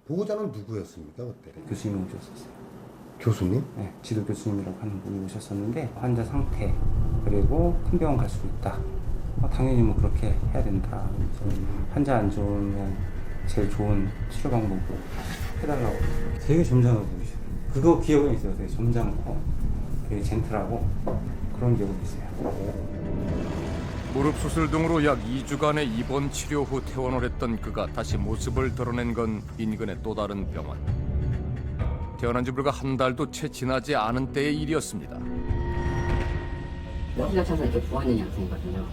보호자는 누구였습니까 그때? 교수님이 오셨었어요. 교수님? 네, 지도 교수님이라고 하는 분이 오셨었는데 환자 상태 그리고 큰 병원 갈 수도 있다. 당연히 뭐 그렇게 해야 된다. 그래서 환자 안 좋으면 제일 좋은 치료 방법을 해달라고. 되게 점잖아 보이시죠. 그거 기억은 있어요. 되게 점잖고 되게 젠틀하고 그런 기억이 있어요. 무릎 수술 등으로 약 2주간의 입원 치료 후 퇴원을 했던 그가 다시 모습을 드러낸 건 인근의 또 다른 병원. 태어난 지 불과 한 달도 채 지나지 않은 때의 일이었습니다. 여기가 차서 이렇게 부어있는 양성이거든요.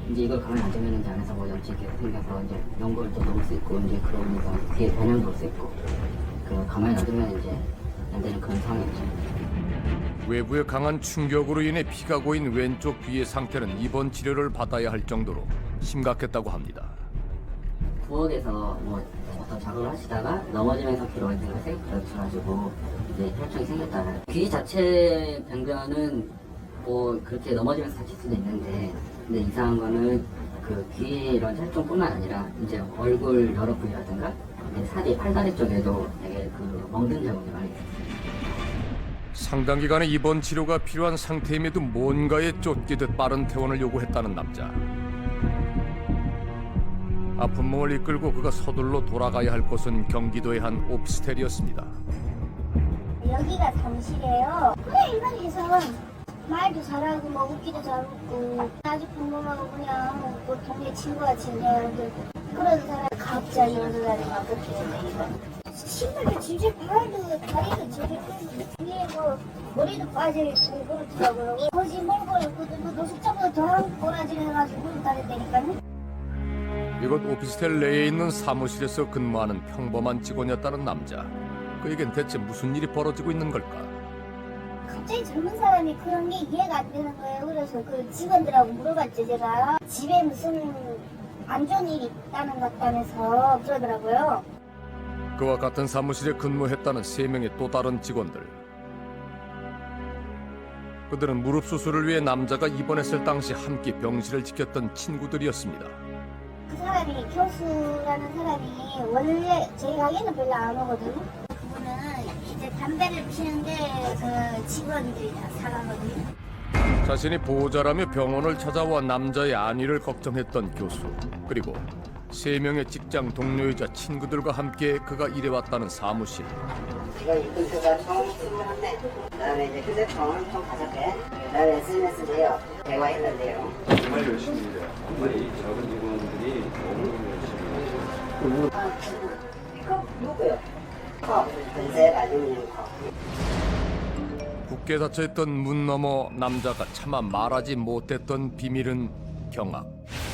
이제 이걸 가만히 안 두면 이제 안에서 뭐 염증이 계속 생겨서 이제 연골을 또 넘을 수 있고 이제 그러면서 귀에 변형도 올 수 있고 그 가만히 놔두면 이제 안 되는 그런 상황이죠. 외부의 강한 충격으로 인해 피가 고인 왼쪽 귀의 상태는 입원 치료를 받아야 할 정도로 심각했다고 합니다. 부엌에서 뭐 어떤 작업을 하시다가 넘어지면서 피로 올린 것에 걸쳐가지고 이제 혈청이 생겼다. 귀 자체 병변은 뭐 그렇게 넘어지면서 다칠 수도 있는데 근데 이상한 거는 그 귀 이런 혈통뿐만 아니라 이제 얼굴 여러 부위라든가 사디 팔다리 쪽에도 되게 그 멍든 자국이 많이 있어요. 상당 기간의 입원 치료가 필요한 상태임에도 뭔가에 쫓기듯 빠른 퇴원을 요구했다는 남자. 아픈 몸을 이끌고 그가 서둘러 돌아가야 할 곳은 경기도의 한 오피스텔이었습니다. 여기가 사무실이에요. 그냥 일반에서 말도 잘하고 뭐 웃기도 잘 웃고 아주 평범하고 그냥 뭐 동네 친구같이 그냥 그런 사람 갑자기 일어나는 것 같아요. 신발도 질질 발도 다리도 질질 끌고 위에 뭐 머리도 빠져있고 그렇더라고요. 거지 몰고 있고 노숙자보다 더한 꼬라지를 해가지고 물고 다녔다니까요. 이곳 오피스텔 내에 있는 사무실에서 근무하는 평범한 직원이었다는 남자. 그에겐 대체 무슨 일이 벌어지고 있는 걸까? 갑자기 젊은 사람이 그런 게 이해가 안 되는 거예요. 그래서 그 직원들하고 물어봤죠, 제가. 집에 무슨 안 좋은 일이 있다는 것 같다면서 그러더라고요. 그와 같은 사무실에 근무했다는 3명의 또 다른 직원들. 그들은 무릎 수술을 위해 남자가 입원했을 당시 함께 병실을 지켰던 친구들이었습니다. 그 사람이 교수라는 사람이 원래 저희 가게는 별로 안 오거든요. 그분은 이제 담배를 피는데 그 직원들이 다 사가거든요. 자신이 보호자라며 병원을 찾아와 남자의 안위를 걱정했던 교수. 그리고 3명의 직장 동료이자 친구들과 함께 그가 일해왔다는 사무실. 이거 입금 표가 총 21대. 그다음에 이제 휴대폰 총 5개. 그다음에 SNS인데요. 대화했는데요. 정말 열심히 일해요. 정말 작은 직원들이 너무 열심히 해요. 이거 누구요? 컵. 근색 알루미늄 컵. 굳게 닫혀있던 문 너머 남자가 차마 말하지 못했던 비밀은 경악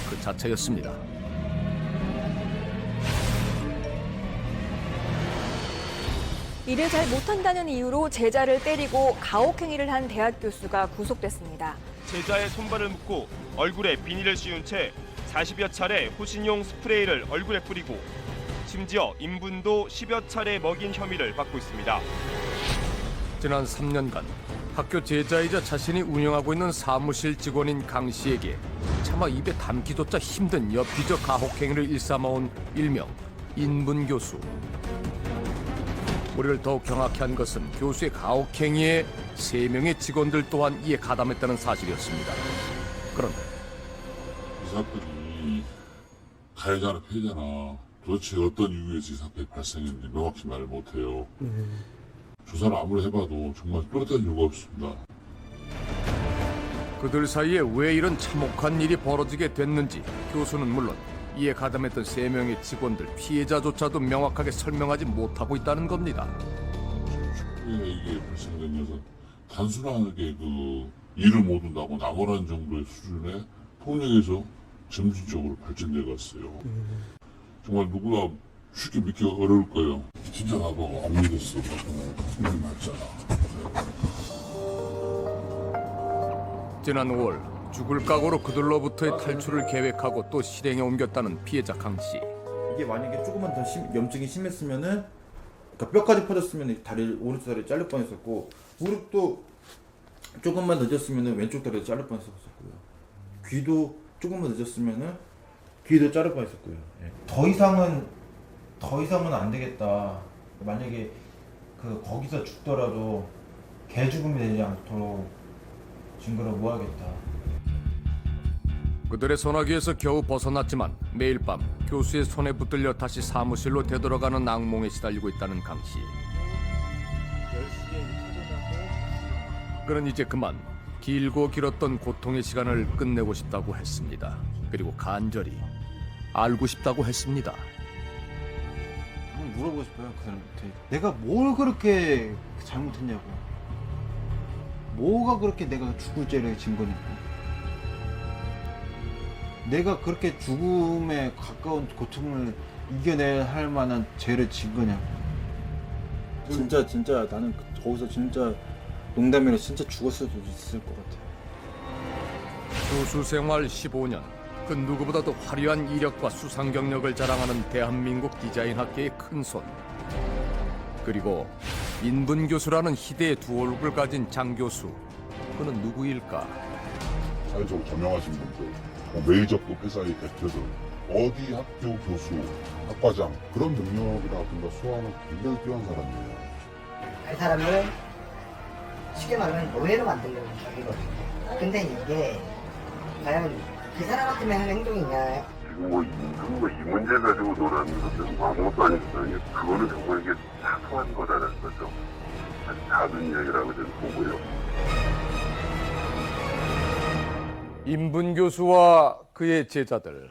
그 자체였습니다. 일을 잘 못한다는 이유로 제자를 때리고 가혹행위를 한 대학 교수가 구속됐습니다. 제자의 손발을 묶고 얼굴에 비닐을 씌운 채 40여 차례 호신용 스프레이를 얼굴에 뿌리고 심지어 인분도 10여 차례 먹인 혐의를 받고 있습니다. 지난 3년간 학교 제자이자 자신이 운영하고 있는 사무실 직원인 강 씨에게 차마 입에 담기조차 힘든 엽기적 가혹행위를 일삼아온 일명 인분 교수. 우리를 더욱 경악해 한 것은 교수의 가혹행위에 3명의 직원들 또한 이에 가담했다는 사실이었습니다. 그런데 이 사건이 가해자나 피해자나 도대체 어떤 이유에서 이 사건이 발생했는지 명확히 말을 못해요. 조사를 아무리 해봐도 정말 뚜렷한 이유가 없습니다. 그들 사이에 왜 이런 참혹한 일이 벌어지게 됐는지 교수는 물론 이에 가담했던 3명의 직원들 피해자조차도 명확하게 설명하지 못하고 있다는 겁니다. 이게 발생된 것은 단순하게 그 일을 못 한다고 낙오라는 정도의 수준의 폭력에서 점진적으로 발전돼 갔어요. 정말 누구나 쉽게 믿기 어려울 거예요. 진짜 나도 안 믿었어. 분명히 맞잖아. 지난 5월 죽을 각오로 그들로부터의 탈출을 계획하고 또 실행에 옮겼다는 피해자 강 씨. 이게 만약에 조금만 더 염증이 심했으면은 그러니까 뼈까지 퍼졌으면 오른쪽 다리 잘릴 뻔했었고 무릎도 조금만 늦었으면은 왼쪽 다리 잘릴 뻔했었고요. 귀도 조금만 늦었으면은 귀도 자를 뻔했었고요. 더 이상은 더 이상은 안 되겠다. 만약에 거기서 죽더라도 개 죽음이 되지 않도록 증거를 모아야겠다. 그들의 소나기에서 겨우 벗어났지만 매일 밤 교수의 손에 붙들려 다시 사무실로 되돌아가는 악몽에 시달리고 있다는 강 씨. 그는 이제 그만 길고 길었던 고통의 시간을 끝내고 싶다고 했습니다. 그리고 간절히 알고 싶다고 했습니다. 한번 물어보고 싶어요. 그 사람한테 내가 뭘 그렇게 잘못했냐고. 뭐가 그렇게 내가 죽을 죄를 진 거냐고. 내가 그렇게 죽음에 가까운 고통을 이겨내야 할 만한 죄를 진 거냐고. 진짜 나는 거기서 진짜 농담이라 진짜 죽었을 수도 있을 것 같아. 교수 생활 15년. 그 누구보다도 화려한 이력과 수상 경력을 자랑하는 대한민국 디자인학계의 큰손. 그리고 인분 교수라는 희대의 두 얼굴을 가진 장 교수. 그는 누구일까? 사회적으로 저명하신 분들, 메이저급 회사의 대표들, 어디 학교 교수, 학과장 그런 능력이라든가 수완은 굉장히 뛰어난 사람이에요. 그 사람을 쉽게 말하면 노예로 만들려는 거거든요. 근데 이게 과연 그 사람 같으면 하는 행동이냐? 지금 이 문제 가지고 논하는 것은 아무것도 아니거든요. 그거는 정말 이게 사소한 거라는 거죠. 아주 작은 이야기라고 저는 보고요. 인분 교수와 그의 제자들.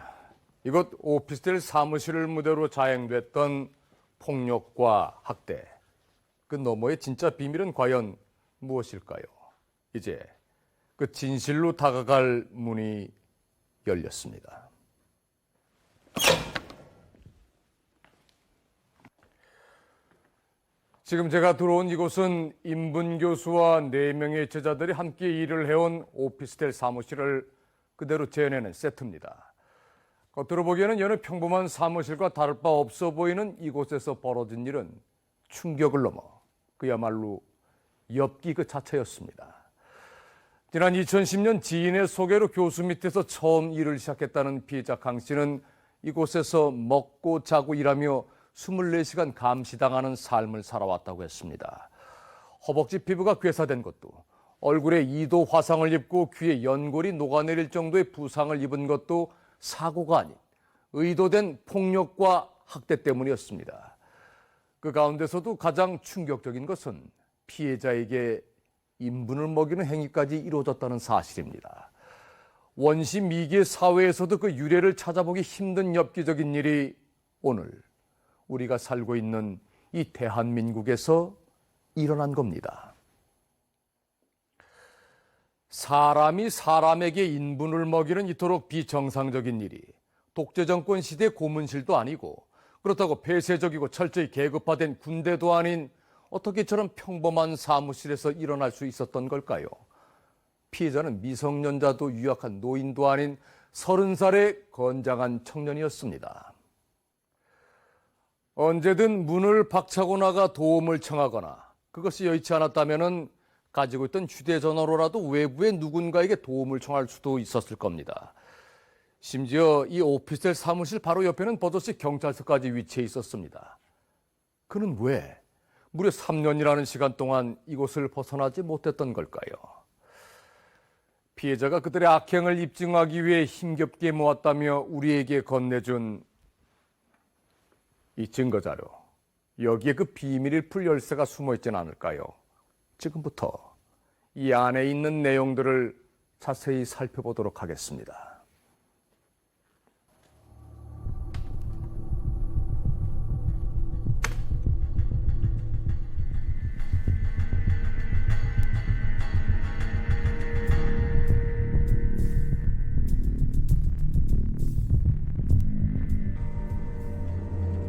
이곳 오피스텔 사무실을 무대로 자행됐던 폭력과 학대. 그 너머의 진짜 비밀은 과연 무엇일까요? 이제 그 진실로 다가갈 문이 열렸습니다. 지금 제가 들어온 이곳은 인분 교수와 4명의 제자들이 함께 일을 해온 오피스텔 사무실을 그대로 재현해낸 세트입니다. 겉으로 보기에는 여느 평범한 사무실과 다를 바 없어 보이는 이곳에서 벌어진 일은 충격을 넘어 그야말로 엽기 그 자체였습니다. 지난 2010년 지인의 소개로 교수 밑에서 처음 일을 시작했다는 피해자 강 씨는 이곳에서 먹고 자고 일하며 24시간 감시당하는 삶을 살아왔다고 했습니다. 허벅지 피부가 괴사된 것도, 얼굴에 2도 화상을 입고 귀에 연골이 녹아내릴 정도의 부상을 입은 것도 사고가 아닌 의도된 폭력과 학대 때문이었습니다. 그 가운데서도 가장 충격적인 것은 피해자에게 인분을 먹이는 행위까지 이루어졌다는 사실입니다. 원시 미개 사회에서도 그 유래를 찾아보기 힘든 엽기적인 일이 오늘 우리가 살고 있는 이 대한민국에서 일어난 겁니다. 사람이 사람에게 인분을 먹이는 이토록 비정상적인 일이 독재 정권 시대 고문실도 아니고 그렇다고 폐쇄적이고 철저히 계급화된 군대도 아닌 어떻게 저런 평범한 사무실에서 일어날 수 있었던 걸까요? 피해자는 미성년자도 유약한 노인도 아닌 30살의 건장한 청년이었습니다. 언제든 문을 박차고 나가 도움을 청하거나 그것이 여의치 않았다면 가지고 있던 휴대전화로라도 외부의 누군가에게 도움을 청할 수도 있었을 겁니다. 심지어 이 오피스텔 사무실 바로 옆에는 버젓이 경찰서까지 위치해 있었습니다. 그는 왜 무려 3년이라는 시간 동안 이곳을 벗어나지 못했던 걸까요? 피해자가 그들의 악행을 입증하기 위해 힘겹게 모았다며 우리에게 건네준 이 증거자료, 여기에 그 비밀을 풀 열쇠가 숨어있지는 않을까요? 지금부터 이 안에 있는 내용들을 자세히 살펴보도록 하겠습니다.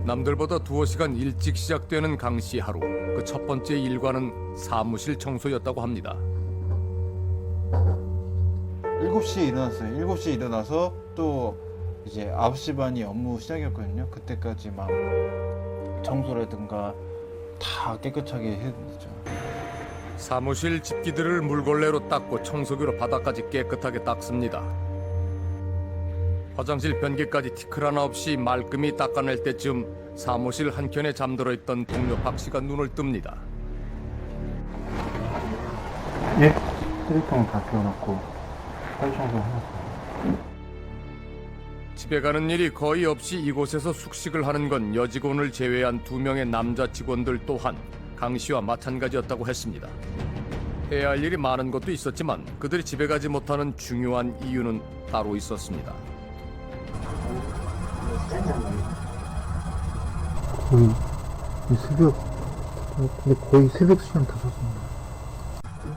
남들보다 2시간 일찍 시작되는 강 씨 하루. 그 첫 번째 일과는 사무실 청소였다고 합니다. 7시에 일어났어요. 7시에 일어나서 또 이제 9시 반이 업무 시작이었거든요. 그때까지 막 청소라든가 다 깨끗하게 해야 되죠. 사무실 집기들을 물걸레로 닦고 청소기로 바닥까지 깨끗하게 닦습니다. 화장실 변기까지 티끌 하나 없이 말끔히 닦아낼 때쯤 사무실 한켠에 잠들어 있던 동료 박 씨가 눈을 뜹니다. 예? 쓰레기통 다 비워놓고 빨청소 해놨어요. 집에 가는 일이 거의 없이 이곳에서 숙식을 하는 건 여직원을 제외한 2명의 남자 직원들 또한 강 씨와 마찬가지였다고 했습니다. 해야 할 일이 많은 것도 있었지만 그들이 집에 가지 못하는 중요한 이유는 따로 있었습니다. 거의 새벽, 근데 거의 새벽 시간 다 잤습니다.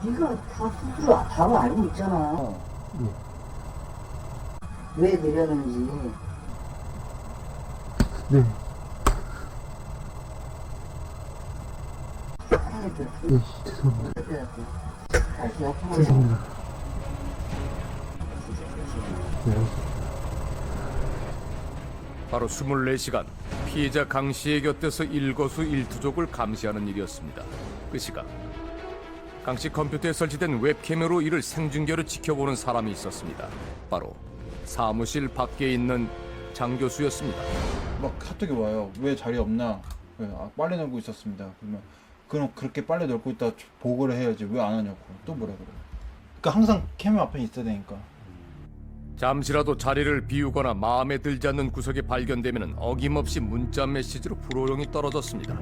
네가 다 스스로 답을 알고 있잖아. 왜 내려는지. 네. 네, 죄송합니다. 죄송합니다. 네. 바로 24시간 피해자 강 씨의 곁에서 일거수일투족을 감시하는 일이었습니다. 그 시각 강 씨 컴퓨터에 설치된 웹캠으로 이를 생중계로 지켜보는 사람이 있었습니다. 바로 사무실 밖에 있는 장 교수였습니다. 막 카톡이 와요. 왜 자리 없나? 빨래 널고 있었습니다. 그러면 그럼 그렇게 빨래 널고 있다 보고를 해야지 왜 안 하냐고 또 뭐라 그래요. 그러니까 항상 캠 앞에 있어야 되니까. 잠시라도 자리를 비우거나 마음에 들지 않는 구석이 발견되면 어김없이 문자 메시지로 불호령이 떨어졌습니다.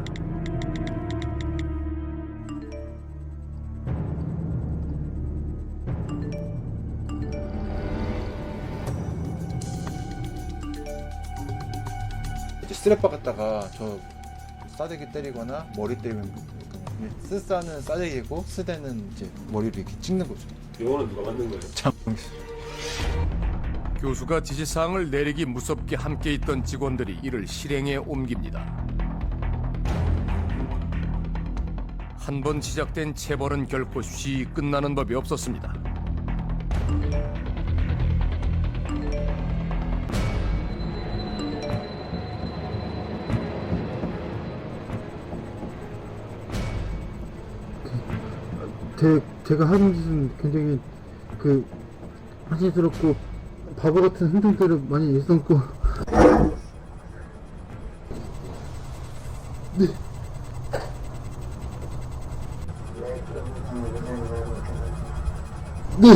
스트랩바 갖다가 저 싸대기 때리거나 머리 때리면 쓰싸는 싸대기고 쓰대는 이제 머리를 이렇게 찍는 거죠. 이거는 누가 만든 거예요? 교수가 지시사항을 내리기 무섭게 함께 있던 직원들이 이를 실행에 옮깁니다. 한 번 시작된 체벌은 결코 쉬이 끝나는 법이 없었습니다. 제가 하는 짓은 굉장히 한시스럽고 바보 같은 행동들을 많이 있었고. 네. 네.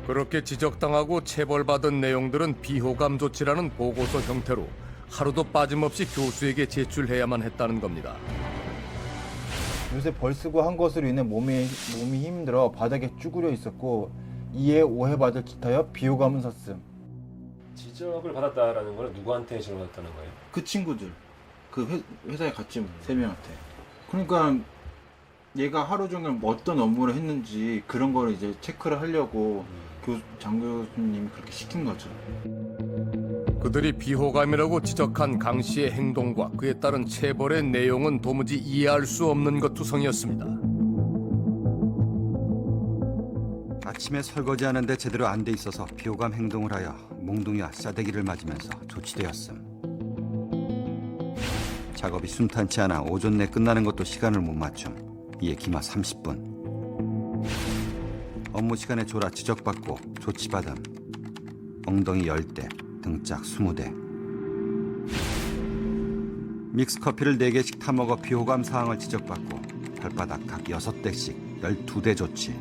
그렇게 지적당하고 체벌받은 내용들은 비호감 조치라는 보고서 형태로 하루도 빠짐없이 교수에게 제출해야만 했다는 겁니다. 요새 벌 쓰고 한 것으로 인해 몸이 힘들어 바닥에 쭈그려 있었고 이에 오해받을 듯하여 비호감은 샀음. 지적을 받았다라는 건 누구한테 지적을 받았다는 거예요? 그 친구들 그 회사에 같이 3명한테. 그러니까 얘가 하루 종일 어떤 업무를 했는지 그런 거를 이제 체크를 하려고 장 교수님이 그렇게 시킨 거죠. 그들이 비호감이라고 지적한 강 씨의 행동과 그에 따른 체벌의 내용은 도무지 이해할 수 없는 것 투성이었습니다. 아침에 설거지하는데 제대로 안 돼 있어서 비호감 행동을 하여 몽둥이와 싸대기를 맞으면서 조치되었음. 작업이 순탄치 않아 오전 내 끝나는 것도 시간을 못 맞춤. 이에 기마 30분. 업무 시간에 졸아 지적받고 조치받음. 엉덩이 10대. 등짝 20대. 믹스커피를 4개씩 타먹어 비호감 사항을 지적받고 발바닥 각 6대씩 12대 조치.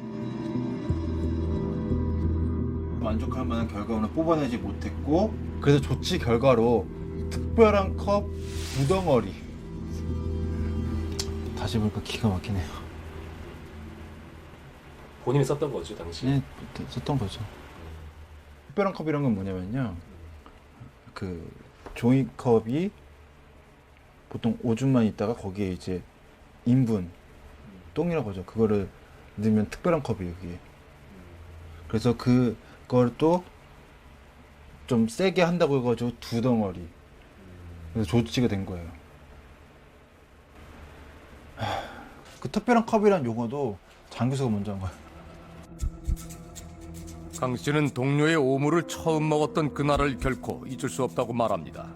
만족할 만한 결과물을 뽑아내지 못했고 그래서 조치 결과로 특별한 컵 2덩어리. 다시 보니까 기가 막히네요. 본인이 썼던 거죠 당시? 네, 썼던 거죠. 특별한 컵이란 건 뭐냐면요, 그 종이컵이 보통 오줌만 있다가 거기에 이제 인분, 똥이라고 하죠. 그거를 넣으면 특별한 컵이에요, 그게. 그래서 그걸 또 좀 세게 한다고 해가지고 2덩어리. 그래서 조치가 된 거예요. 그 특별한 컵이란 용어도 장 교수가 먼저 한 거예요. 강 씨는 동료의 오물을 처음 먹었던 그날을 결코 잊을 수 없다고 말합니다.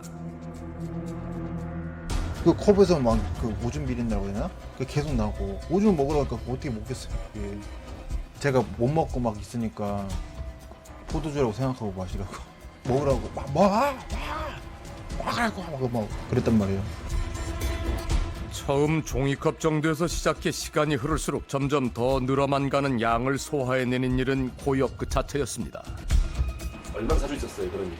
그 컵에서 막 그 오줌 비린다고 해야 되나? 그 계속 나고 오줌 먹으러 가니까 어떻게 먹겠어요. 그게. 제가 못 먹고 막 있으니까 포도주라고 생각하고 마시라고 먹으라고 막 그랬단 말이에요. 처음 종이컵 정도에서 시작해 시간이 흐를수록 점점 더 늘어만 가는 양을 소화해내는 일은 고역 그 자체였습니다. 얼마나 자주 있었어요 그런 일이?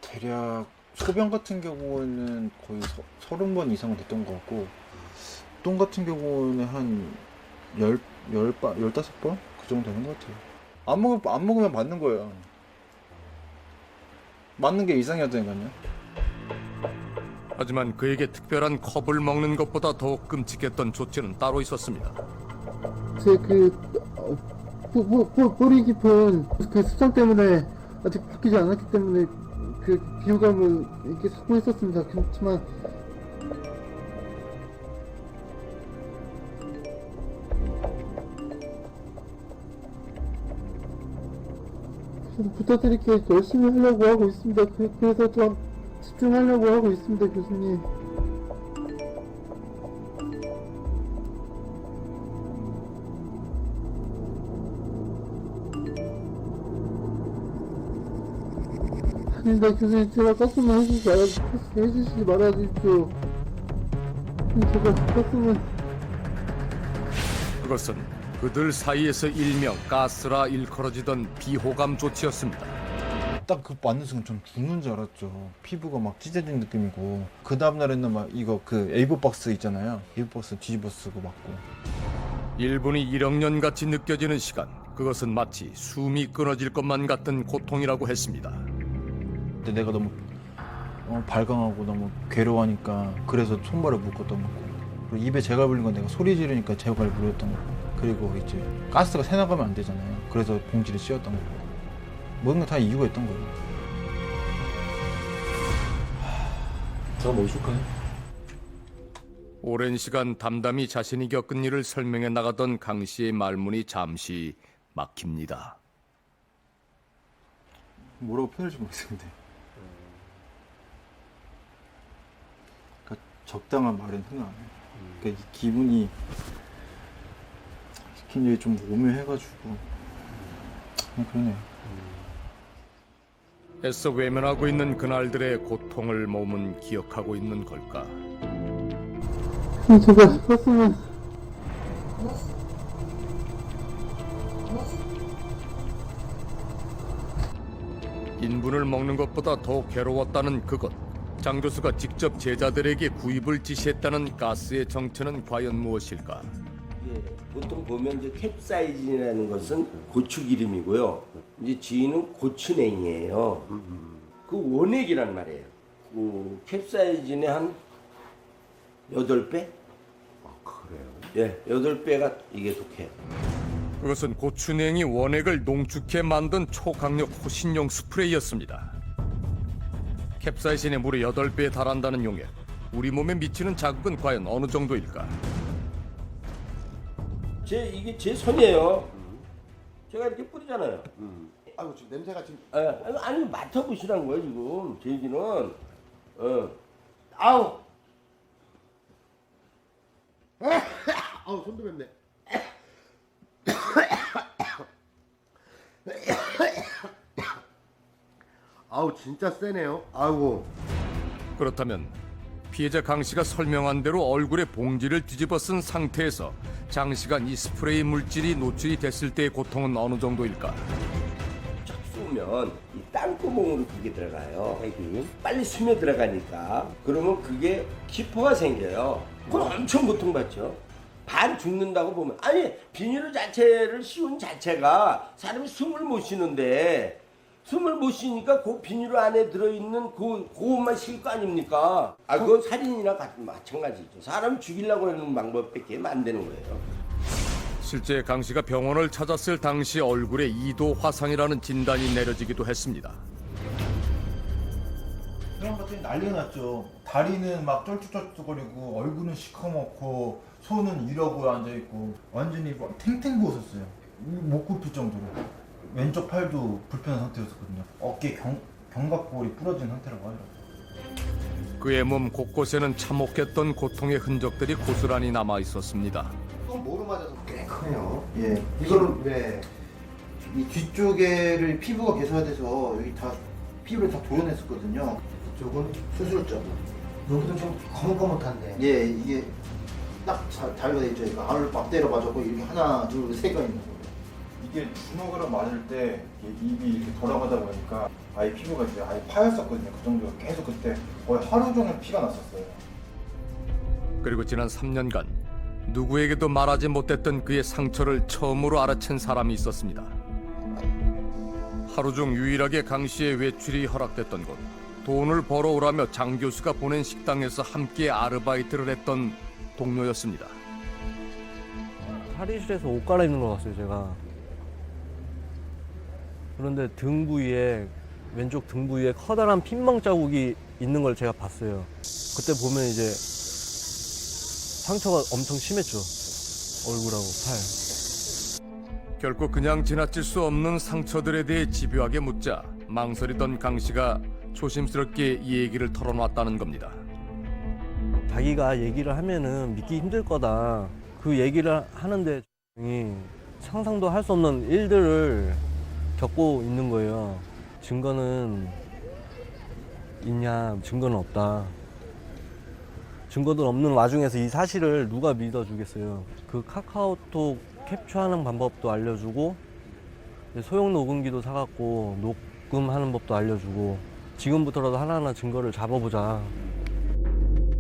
대략 소변 같은 경우는 거의 30번 이상 됐던 것 같고 똥 같은 경우는 한 15번? 그 정도 되는 것 같아요. 안 먹으면 맞는 거예요. 맞는 게 일상이었다니까요. 하지만 그에게 특별한 컵을 먹는 것보다 더욱 끔찍했던 조치는 따로 있었습니다. 뿌리 깊은 그 수정 때문에 아직 바뀌지 않았기 때문에 그 비호감을 이렇게 찾고 있었습니다. 그렇지만 부탁드릴게요. 열심히 하려고 하고 있습니다. 그래서 좀 집중하려고 하고 있습니다, 교수님. 아닙니다, 교수님. 제가 깠으면 해주시지 말아주십시오. 제가 깠으면. 그것은 그들 사이에서 일명 가스라 일컬어지던 비호감 조치였습니다. 딱 그 맞는 순간 전 죽는 줄 알았죠. 피부가 막 찢어진 느낌이고 그 다음날에는 막 이거 그 A4 박스 있잖아요. A4 박스 뒤집어 쓰고 맞고 1분이 1억 년 같이 느껴지는 시간, 그것은 마치 숨이 끊어질 것만 같은 고통이라고 했습니다. 근데 내가 너무 발광하고 너무 괴로워하니까 그래서 손발을 묶었던 거고 그리고 입에 재갈 불린 건 내가 소리 지르니까 재갈 불렸던 거고 그리고 이제 가스가 새나가면 안 되잖아요. 그래서 봉지를 씌웠던 거고 모든 게 다 이유가 있던 거예요. 저 멈출까요? 오랜 시간 담담히 자신이 겪은 일을 설명해 나가던 강 씨의 말문이 잠시 막힙니다. 뭐라고 표현할지 모르겠는데 그러니까 적당한 말은 생각 안 해요. 그러니까 이 기분이 굉장히 좀 오묘해가지고 그러네요. 애써 외면하고 있는 그날들의 고통을 몸은 기억하고 있는 걸까? 제가 깠으면. 인분을 먹는 것보다 더 괴로웠다는 그것. 장 교수가 직접 제자들에게 구입을 지시했다는 가스의 정체는 과연 무엇일까? 보통 보면 이제 캡사이신이라는 것은 고추기름이고요. 이제 지인은 고추냉이에요. 그 원액이란 말이에요. 그 캡사이신의 한 8배? 그래요? 예, 8배가 이게 독해요. 그것은 고추냉이 원액을 농축해 만든 초강력 호신용 스프레이였습니다. 캡사이신의 무려 8배에 달한다는 용액. 우리 몸에 미치는 자극은 과연 어느 정도일까? 이게 제 손이에요. 제가 이렇게 뿌리잖아요. 아이고 지금 냄새가 지금. 아니 맡아보시라는 거예요 지금. 제 얘기는. 아우. 아우 손도 맵네. 아우 진짜 세네요. 아이고. 그렇다면 피해자 강 씨가 설명한 대로 얼굴에 봉지를 뒤집어 쓴 상태에서 장시간 이 스프레이 물질이 노출이 됐을 때의 고통은 어느 정도일까? 첫 쏘면 이 땅구멍으로 그게 들어가요. 핵이 빨리 스며 들어가니까 그러면 그게 기포가 생겨요. 그럼 엄청 고통받죠. 반 죽는다고 보면 아니 비닐 자체를 씌운 자체가 사람이 숨을 못 쉬는데 숨을 못 쉬니까 그 비닐 안에 들어있는 그것만 쉴 거 아닙니까? 그건 살인이나 마찬가지죠. 사람 죽이려고 하는 방법밖에 안 되는 거예요. 실제 강 씨가 병원을 찾았을 당시 얼굴에 2도 화상이라는 진단이 내려지기도 했습니다. 이런 것들이 난리가 났죠. 다리는 막 쩔뚝쩔뚝거리고 얼굴은 시커멓고 손은 이러고 앉아있고 완전히 탱탱 부었었어요. 못 굽힐 정도로. 왼쪽 팔도 불편한 상태였었거든요. 어깨 견갑골이 부러진 상태라고 하더라고요. 그의 몸 곳곳에는 참혹했던 고통의 흔적들이 고스란히 남아 있었습니다. 또 뭐로 맞아서 꽤 커요. 예. 이거는 왜? 이 뒤쪽에를 피부가 개선돼서 여기 다 피부를 다 도려냈었거든요. 이쪽은 수술점. 여기도 좀 거뭇거뭇한데. 예, 이게 딱 자유가 돼 있죠. 이거 알을 막 때려 맞았고 이렇게 하나, 둘, 세가 있는 거예요. 이게 주먹으로 맞을 때 입이 이렇게 돌아가다 보니까 아예 피부가 이제 아예 파였었거든요. 그 정도가 계속 그때 거의 하루 종일 피가 났었어요. 그리고 지난 3년간 누구에게도 말하지 못했던 그의 상처를 처음으로 알아챈 사람이 있었습니다. 하루 중 유일하게 강 씨의 외출이 허락됐던 곳. 돈을 벌어오라며 장 교수가 보낸 식당에서 함께 아르바이트를 했던 동료였습니다. 탈의실에서 옷 갈아입는 걸 봤어요, 제가. 그런데 등 부위에, 왼쪽 등 부위에 커다란 핀멍 자국이 있는 걸 제가 봤어요. 그때 보면 이제 상처가 엄청 심했죠. 얼굴하고 팔. 결코 그냥 지나칠 수 없는 상처들에 대해 집요하게 묻자 망설이던 강 씨가 조심스럽게 이 얘기를 털어놨다는 겁니다. 자기가 얘기를 하면은 믿기 힘들 거다. 그 얘기를 하는데 상상도 할 수 없는 일들을 겪고 있는 거예요. 증거는 있냐? 증거는 없다. 증거도 없는 와중에서 이 사실을 누가 믿어주겠어요. 그 카카오톡 캡처하는 방법도 알려주고 소형 녹음기도 사갖고 녹음하는 법도 알려주고 지금부터라도 하나하나 증거를 잡아보자.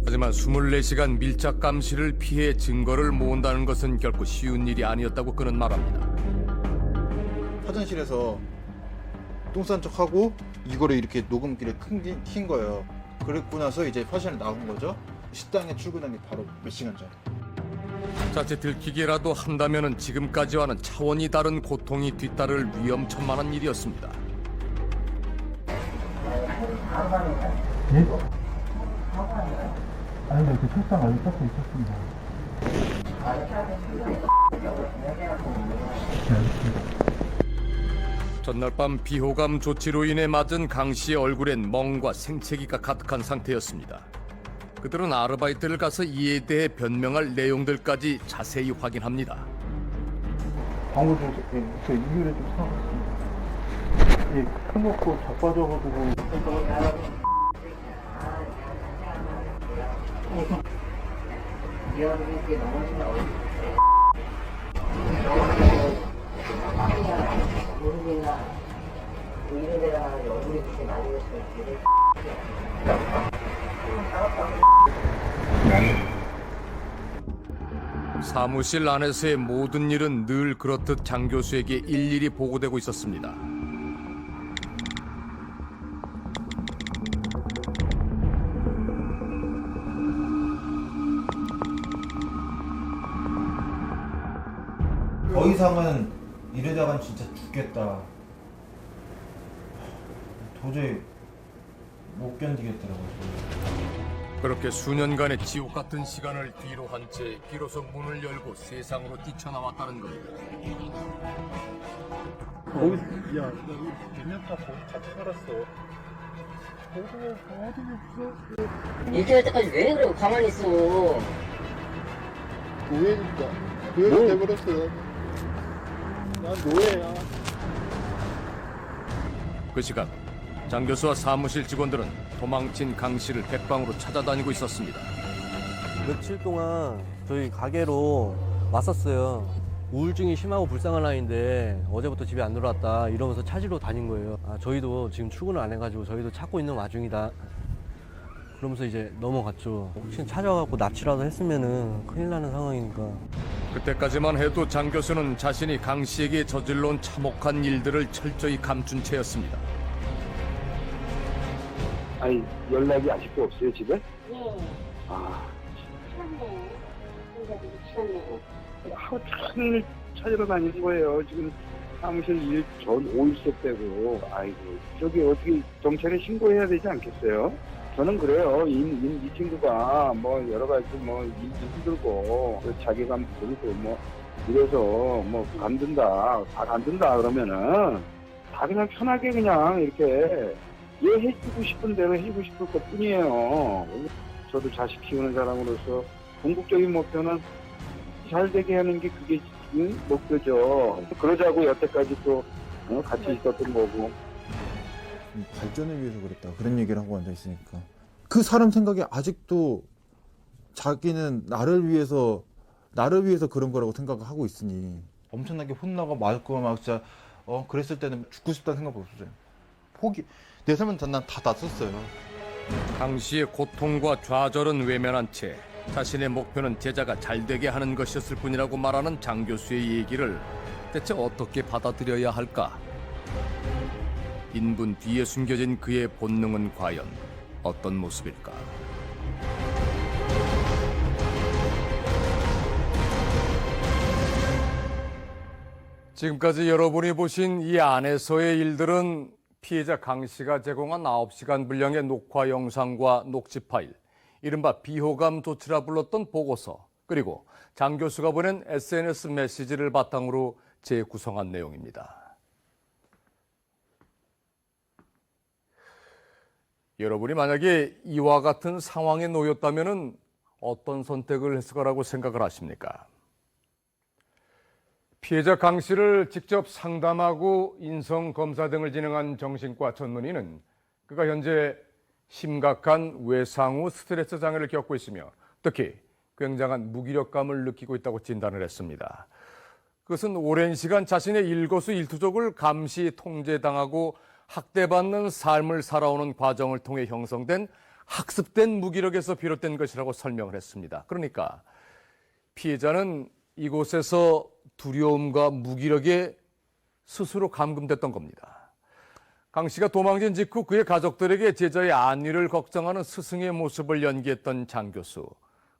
하지만 24시간 밀착 감시를 피해 증거를 모은다는 것은 결코 쉬운 일이 아니었다고 그는 말합니다. 화장실에서 똥 싼 척하고 이거를 이렇게 녹음기를 킨 거예요. 그랬고 나서 이제 화장실에 나온 거죠. 식당에 출근한 게 바로 몇 시간 전. 자칫 들키기라도 한다면 지금까지와는 차원이 다른 고통이 뒤따를 위험천만한 일이었습니다. 예? 아니, 근데 그 책상 안에 섞여 있었습니다. 전날 밤 비호감 조치로 인해 맞은 강 씨의 얼굴엔 멍과 생채기가 가득한 상태였습니다. 그들은 아르바이트를 가서 이에 대해 변명할 내용들까지 자세히 확인합니다. 방울 좀, 저 이유를 좀 사왔습니다. 예, 큰 거고 자빠져가지고. 사무실 안에서의 모든 일은 늘 그렇듯 장 교수에게 일일이 보고되고 있었습니다. 더 이상은 이러다간 진짜 죽겠다. 도저히 못 견디겠더라고요. 그렇게 수년간의 지옥 같은 시간을 뒤로 한 채 비로소 문을 열고 세상으로 뛰쳐나왔다는 겁니다. 야, 나 몇년 다 같이 살았어. 어디 없어? 일주일 때까지 왜 그러고 가만히 있어? 노예니까. 노예가 돼버렸어. 난 노예야. 그 시각 장 교수와 사무실 직원들은 도망친 강 씨를 백방으로 찾아다니고 있었습니다. 며칠 동안 저희 가게로 왔었어요. 우울증이 심하고 불쌍한 아이인데 어제부터 집에 안 들어왔다 이러면서 찾으러 다닌 거예요. 저희도 지금 출근을 안 해가지고 저희도 찾고 있는 와중이다. 그러면서 이제 넘어갔죠. 혹시 찾아가고 납치라도 했으면은 큰일 나는 상황이니까. 그때까지만 해도 장 교수는 자신이 강 씨에게 저질러온 참혹한 일들을 철저히 감춘 채였습니다. 아니, 연락이 아직도 없어요, 집에? 네. 아, 미치겠네. 진짜 미치겠네. 하루 종일 찾으러 다니는 거예요. 지금 사무실 일 전 5일째 빼고. 아이고, 저기 어떻게 경찰에 신고해야 되지 않겠어요? 저는 그래요. 이 친구가 뭐 여러 가지 뭐 일도 힘들고 자괴감 들고 뭐 이래서 뭐 간든다, 다 간든다 그러면은 다 그냥 편하게 그냥 이렇게 얘 해주고 싶은 대로 해주고 싶을 것 뿐이에요. 저도 자식 키우는 사람으로서 궁극적인 목표는 잘 되게 하는 게 그게 목표죠. 그러자고 여태까지 또 같이 있었던 거고. 발전을 위해서 그랬다 그런 얘기를 하고 앉아 있으니까 그 사람 생각에 아직도 자기는 나를 위해서 그런 거라고 생각을 하고 있으니 엄청나게 혼나고 맞고 막 진짜 그랬을 때는 죽고 싶다는 생각 없었어요. 포기 내 삶은 난 다 놨었어요. 강 씨의 고통과 좌절은 외면한 채 자신의 목표는 제자가 잘되게 하는 것이었을 뿐이라고 말하는 장 교수의 얘기를 대체 어떻게 받아들여야 할까? 인분 뒤에 숨겨진 그의 본능은 과연 어떤 모습일까? 지금까지 여러분이 보신 이 안에서의 일들은 피해자 강 씨가 제공한 9시간 분량의 녹화 영상과 녹취 파일, 이른바 비호감 조치라 불렀던 보고서, 그리고 장 교수가 보낸 SNS 메시지를 바탕으로 재구성한 내용입니다. 여러분이 만약에 이와 같은 상황에 놓였다면 어떤 선택을 했을 거라고 생각을 하십니까? 피해자 강 씨를 직접 상담하고 인성검사 등을 진행한 정신과 전문의는 그가 현재 심각한 외상 후 스트레스 장애를 겪고 있으며 특히 굉장한 무기력감을 느끼고 있다고 진단을 했습니다. 그것은 오랜 시간 자신의 일거수일투족을 감시 통제당하고 학대받는 삶을 살아오는 과정을 통해 형성된 학습된 무기력에서 비롯된 것이라고 설명을 했습니다. 그러니까 피해자는 이곳에서 두려움과 무기력에 스스로 감금됐던 겁니다. 강 씨가 도망친 직후 그의 가족들에게 제자의 안위를 걱정하는 스승의 모습을 연기했던 장 교수.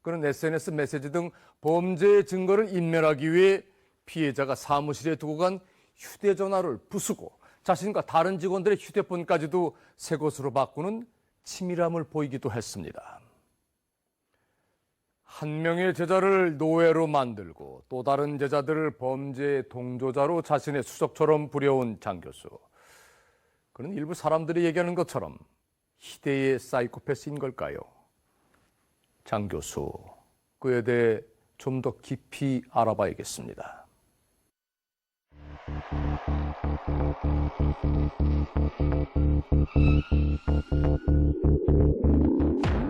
그는 SNS 메시지 등 범죄의 증거를 인멸하기 위해 피해자가 사무실에 두고 간 휴대전화를 부수고 자신과 다른 직원들의 휴대폰까지도 새 것으로 바꾸는 치밀함을 보이기도 했습니다. 한 명의 제자를 노예로 만들고 또 다른 제자들을 범죄의 동조자로 자신의 수석처럼 부려온 장 교수. 그는 일부 사람들이 얘기하는 것처럼 희대의 사이코패스인 걸까요? 장 교수, 그에 대해 좀 더 깊이 알아봐야겠습니다.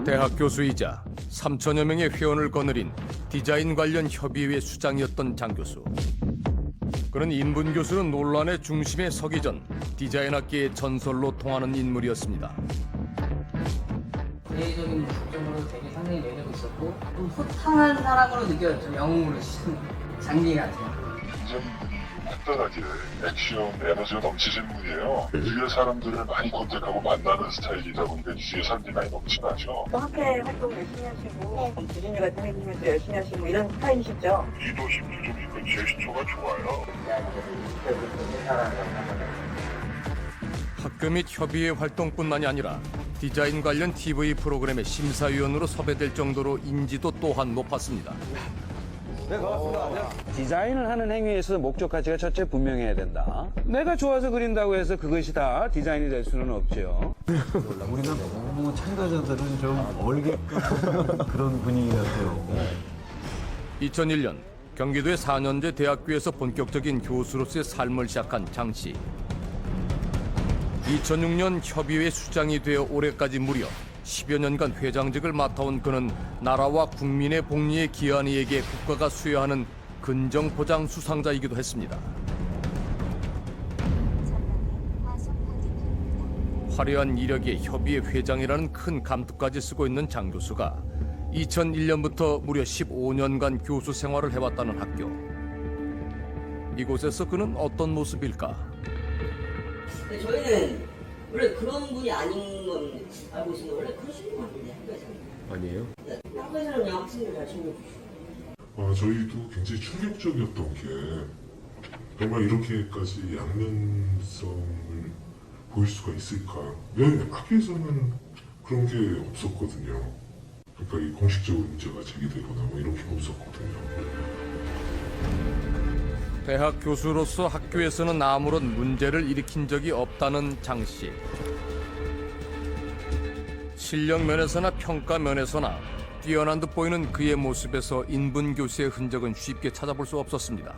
대학 교수이자 3천여 명의 회원을 거느린 디자인 관련 협의회 수장이었던 장 교수. 그는 인분 교수는 논란의 중심에 서기 전 디자인학계의 전설로 통하는 인물이었습니다. 대외적인 모습적으로 되게 상당히 매력이 있었고 좀 호탕한 사람으로 느껴졌죠. 영웅으로 장미 같아요. 간단하게 액션 에너지가 넘치시는 분이에요. 주위의 사람들을 많이 컨택하고 만나는 스타일이다 보니까 주위의 사람들이 많이 넘치나죠. 또 학회 활동 열심히 하시고 주진이 같은 행님에서 열심히 하시고 이런 스타일이시죠? 리더십도 좀 있고 제스처가 좋아요. 학교 및 협의회 활동뿐만이 아니라 디자인 관련 TV 프로그램의 심사위원으로 섭외될 정도로 인지도 또한 높았습니다. 네, 고맙습니다. 디자인을 하는 행위에서 목적 가치가 첫째 분명해야 된다. 내가 좋아서 그린다고 해서 그것이 다 디자인이 될 수는 없죠. 우리는 너무 참가자들은 좀 얼게끔 그런 분위기 같아요. 2001년 경기도의 4년제 대학교에서 본격적인 교수로서의 삶을 시작한 장 씨. 2006년 협의회 수장이 되어 올해까지 무려 10여 년간 회장직을 맡아온 그는 나라와 국민의 복리에 기여한 이에게 국가가 수여하는 근정보장 수상자이기도 했습니다. 화려한 이력의 협의회 회장이라는 큰 감투까지 쓰고 있는 장 교수가 2001년부터 무려 15년간 교수 생활을 해왔다는 학교. 이곳에서 그는 어떤 모습일까? 근데 저희는 원래 그런 분이 아닌 건 알고 있는데 원래 그러시는 분 같은데 학교에서는. 아니에요? 네, 학교에서는 그냥 학생들 잘 챙겨주시고. 저희도 굉장히 충격적이었던 게 정말 이렇게까지 양면성을 보일 수가 있을까. 왜 학교에서는 그런 게 없었거든요. 그러니까 이 공식적으로 문제가 제기되거나 뭐 이런 게 없었거든요. 대학 교수로서 학교에서는 아무런 문제를 일으킨 적이 없다는 장 씨. 실력 면에서나 평가 면에서나 깨어난 듯 보이는 그의 모습에서 인분 교수의 흔적은 쉽게 찾아볼 수 없었습니다.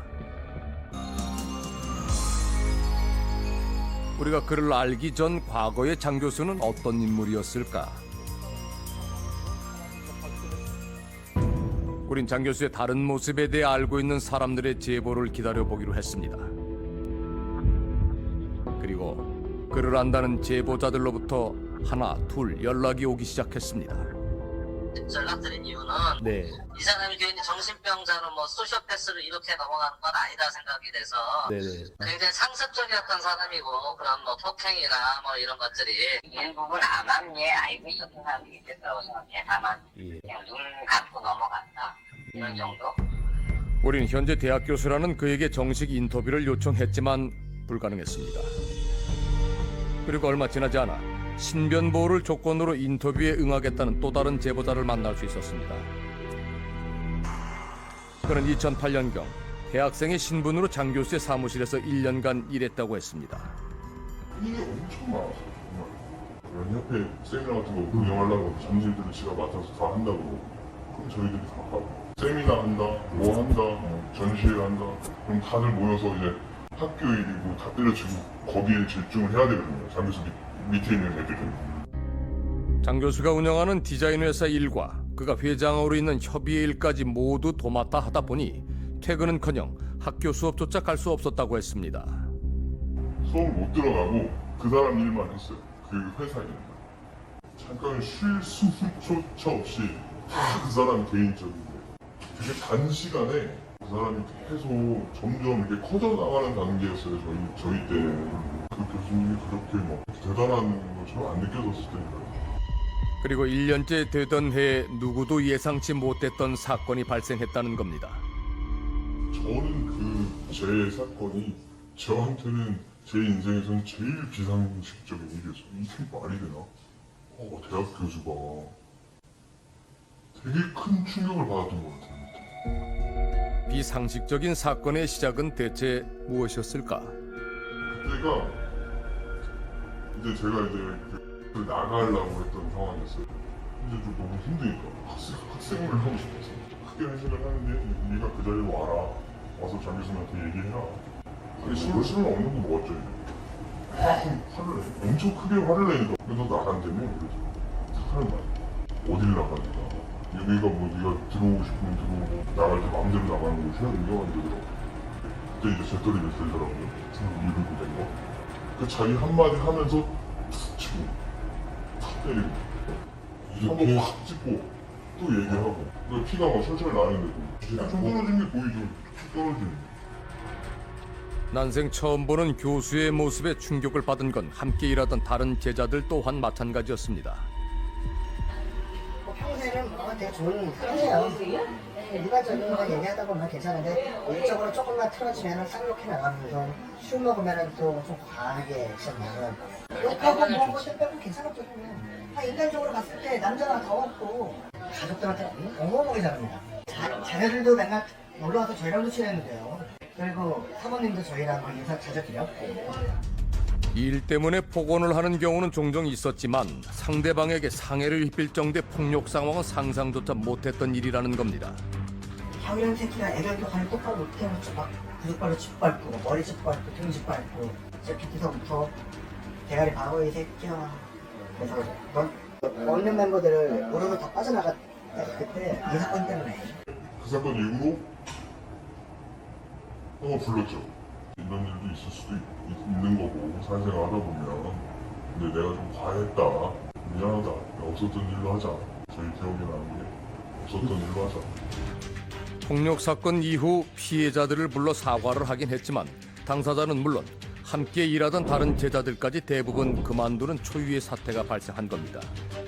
우리가 그를 알기 전 과거의 장 교수는 어떤 인물이었을까? 우린 장 교수의 다른 모습에 대해 알고 있는 사람들의 제보를 기다려보기로 했습니다. 그리고 그를 안다는 제보자들로부터 하나, 둘 연락이 오기 시작했습니다. 연락드린 이유는 네. 이 사람이 괜히 정신병자로 뭐 소시오패스로 이렇게 넘어가는 건 아니다 생각이 돼서 네네. 굉장히 상습적이었던 사람이고 그런 뭐 폭행이나 뭐 이런 것들이 일부분 암암리에 알고 있었던 사람이 있겠다고 생각해. 다만 그냥 눈 감고 넘어갔다 이런 정도. 우린 현재 대학 교수라는 그에게 정식 인터뷰를 요청했지만 불가능했습니다. 그리고 얼마 지나지 않아 신변보호를 조건으로 인터뷰에 응하겠다는 또 다른 제보자를 만날 수 있었습니다. 그는 2008년경 대학생의 신분으로 장 교수의 사무실에서 1년간 일했다고 했습니다. 이게 엄청 많았어요. 정말. 협회 세미나 같은 거 운영하려고 점심들을 지가 맡아서 다 한다고. 그럼 저희들이 다 하고. 세미나 한다, 뭐 한다, 전시회 한다. 그럼 다들 모여서 이제 학교 일이고 다 때려치고 거기에 집중을 해야 되거든요. 장 교수 밑에 있는 애들은. 장 교수가 운영하는 디자인 회사 일과 그가 회장으로 있는 협의회 일까지 모두 도맡아 하다 보니 퇴근은커녕 학교 수업조차 갈 수 없었다고 했습니다. 수업 못 들어가고 그 사람 일만 했어요. 그 회사 일. 잠깐 쉴 수조차 없이 그 사람 개인적인데 되게 단시간에 그 사람이 계속 점점 이렇게 커져나가는 단계였어요. 저희 때. 그 교수님이 그렇게 막 대단한 것처럼 안 느껴졌을 때니까요. 그리고 1년째 되던 해에 누구도 예상치 못했던 사건이 발생했다는 겁니다. 저는 그 제 사건이 저한테는 제 인생에서는 제일 비상식적인 일이었어요. 이게 말이 되나? 대학 교수가 되게 큰 충격을 받았던 것 같아요. 비상식적인 사건의 시작은 대체 무엇이었을까? 그때가 이제 제가 나가려고 했던 상황이었어요. 이제 좀 너무 힘드니까 학생을 하고 싶어서 크게 회식을 하는데 네가 그 자리에 와라. 와서 장 교수님한테 얘기해라. 아니 술을 없는 거 먹었죠. 화를 내. 엄청 크게 화를 내니까 그래서 나간다며. 그래서 사람 어딜 나가니까 여기가 뭐 네가 들어오고 싶으면 들어오고 나갈 때 마음대로 나가는 곳이야. 이거 안 되더라고. 그때 이제 제 떨이 몇 살더라고요. 이불고 된 거. 그 자기 한마디 하면서 툭 치고 탁 때리고 한번 확 짚고 또 얘기하고 그 피가 막 철철 나는데도 좀 떨어진 게 보이죠. 툭 떨어지는 게. 난생 처음 보는 교수의 모습에 충격을 받은 건 함께 일하던 다른 제자들 또한 마찬가지였습니다. 평소에는 뭐 되게 좋은 사람이에요. 일반적인 거 얘기하다 보면 괜찮은데 일적으로 조금만 틀어지면 쌍욕해 나가면서 술 먹으면 또 좀 과하게 시작하면 욕하고 뭐 그때 빼고 괜찮았거든요. 인간적으로 봤을 때 남자가 더 없고 가족들한테 어마어마하게 잘합니다. 자녀들도 맨날 놀러와서 저희랑도 친했는데요. 그리고 사모님도 저희랑 인사 자주 드렸고. 일 때문에 폭언을 하는 경우는 종종 있었지만 상대방에게 상해를 입힐 정도의 폭력 상황은 상상조차 못했던 일이라는 겁니다. 형이랑 새끼가 애들도 관리 똑바로 못해놓고 막 구석발로 짓밟고 머리 짓밟고 등 짓밟고 저 밑에서부터 대가리 박어 이 새끼야. 그래서 넌 없는 멤버들을 우르르 다 빠져나갔대 그때 이 사건 때문에. 그 사건 이후로 한번 불렀죠. 이런 일도 있을 수도 있는 거고 사회생활 하다 보면 근데 내가 좀 과했다. 미안하다. 없었던 일로 하자. 저희 기억에 나는 게 없었던 일로 하자. 폭력 사건 이후 피해자들을 불러 사과를 하긴 했지만 당사자는 물론 함께 일하던 다른 제자들까지 대부분 그만두는 초유의 사태가 발생한 겁니다.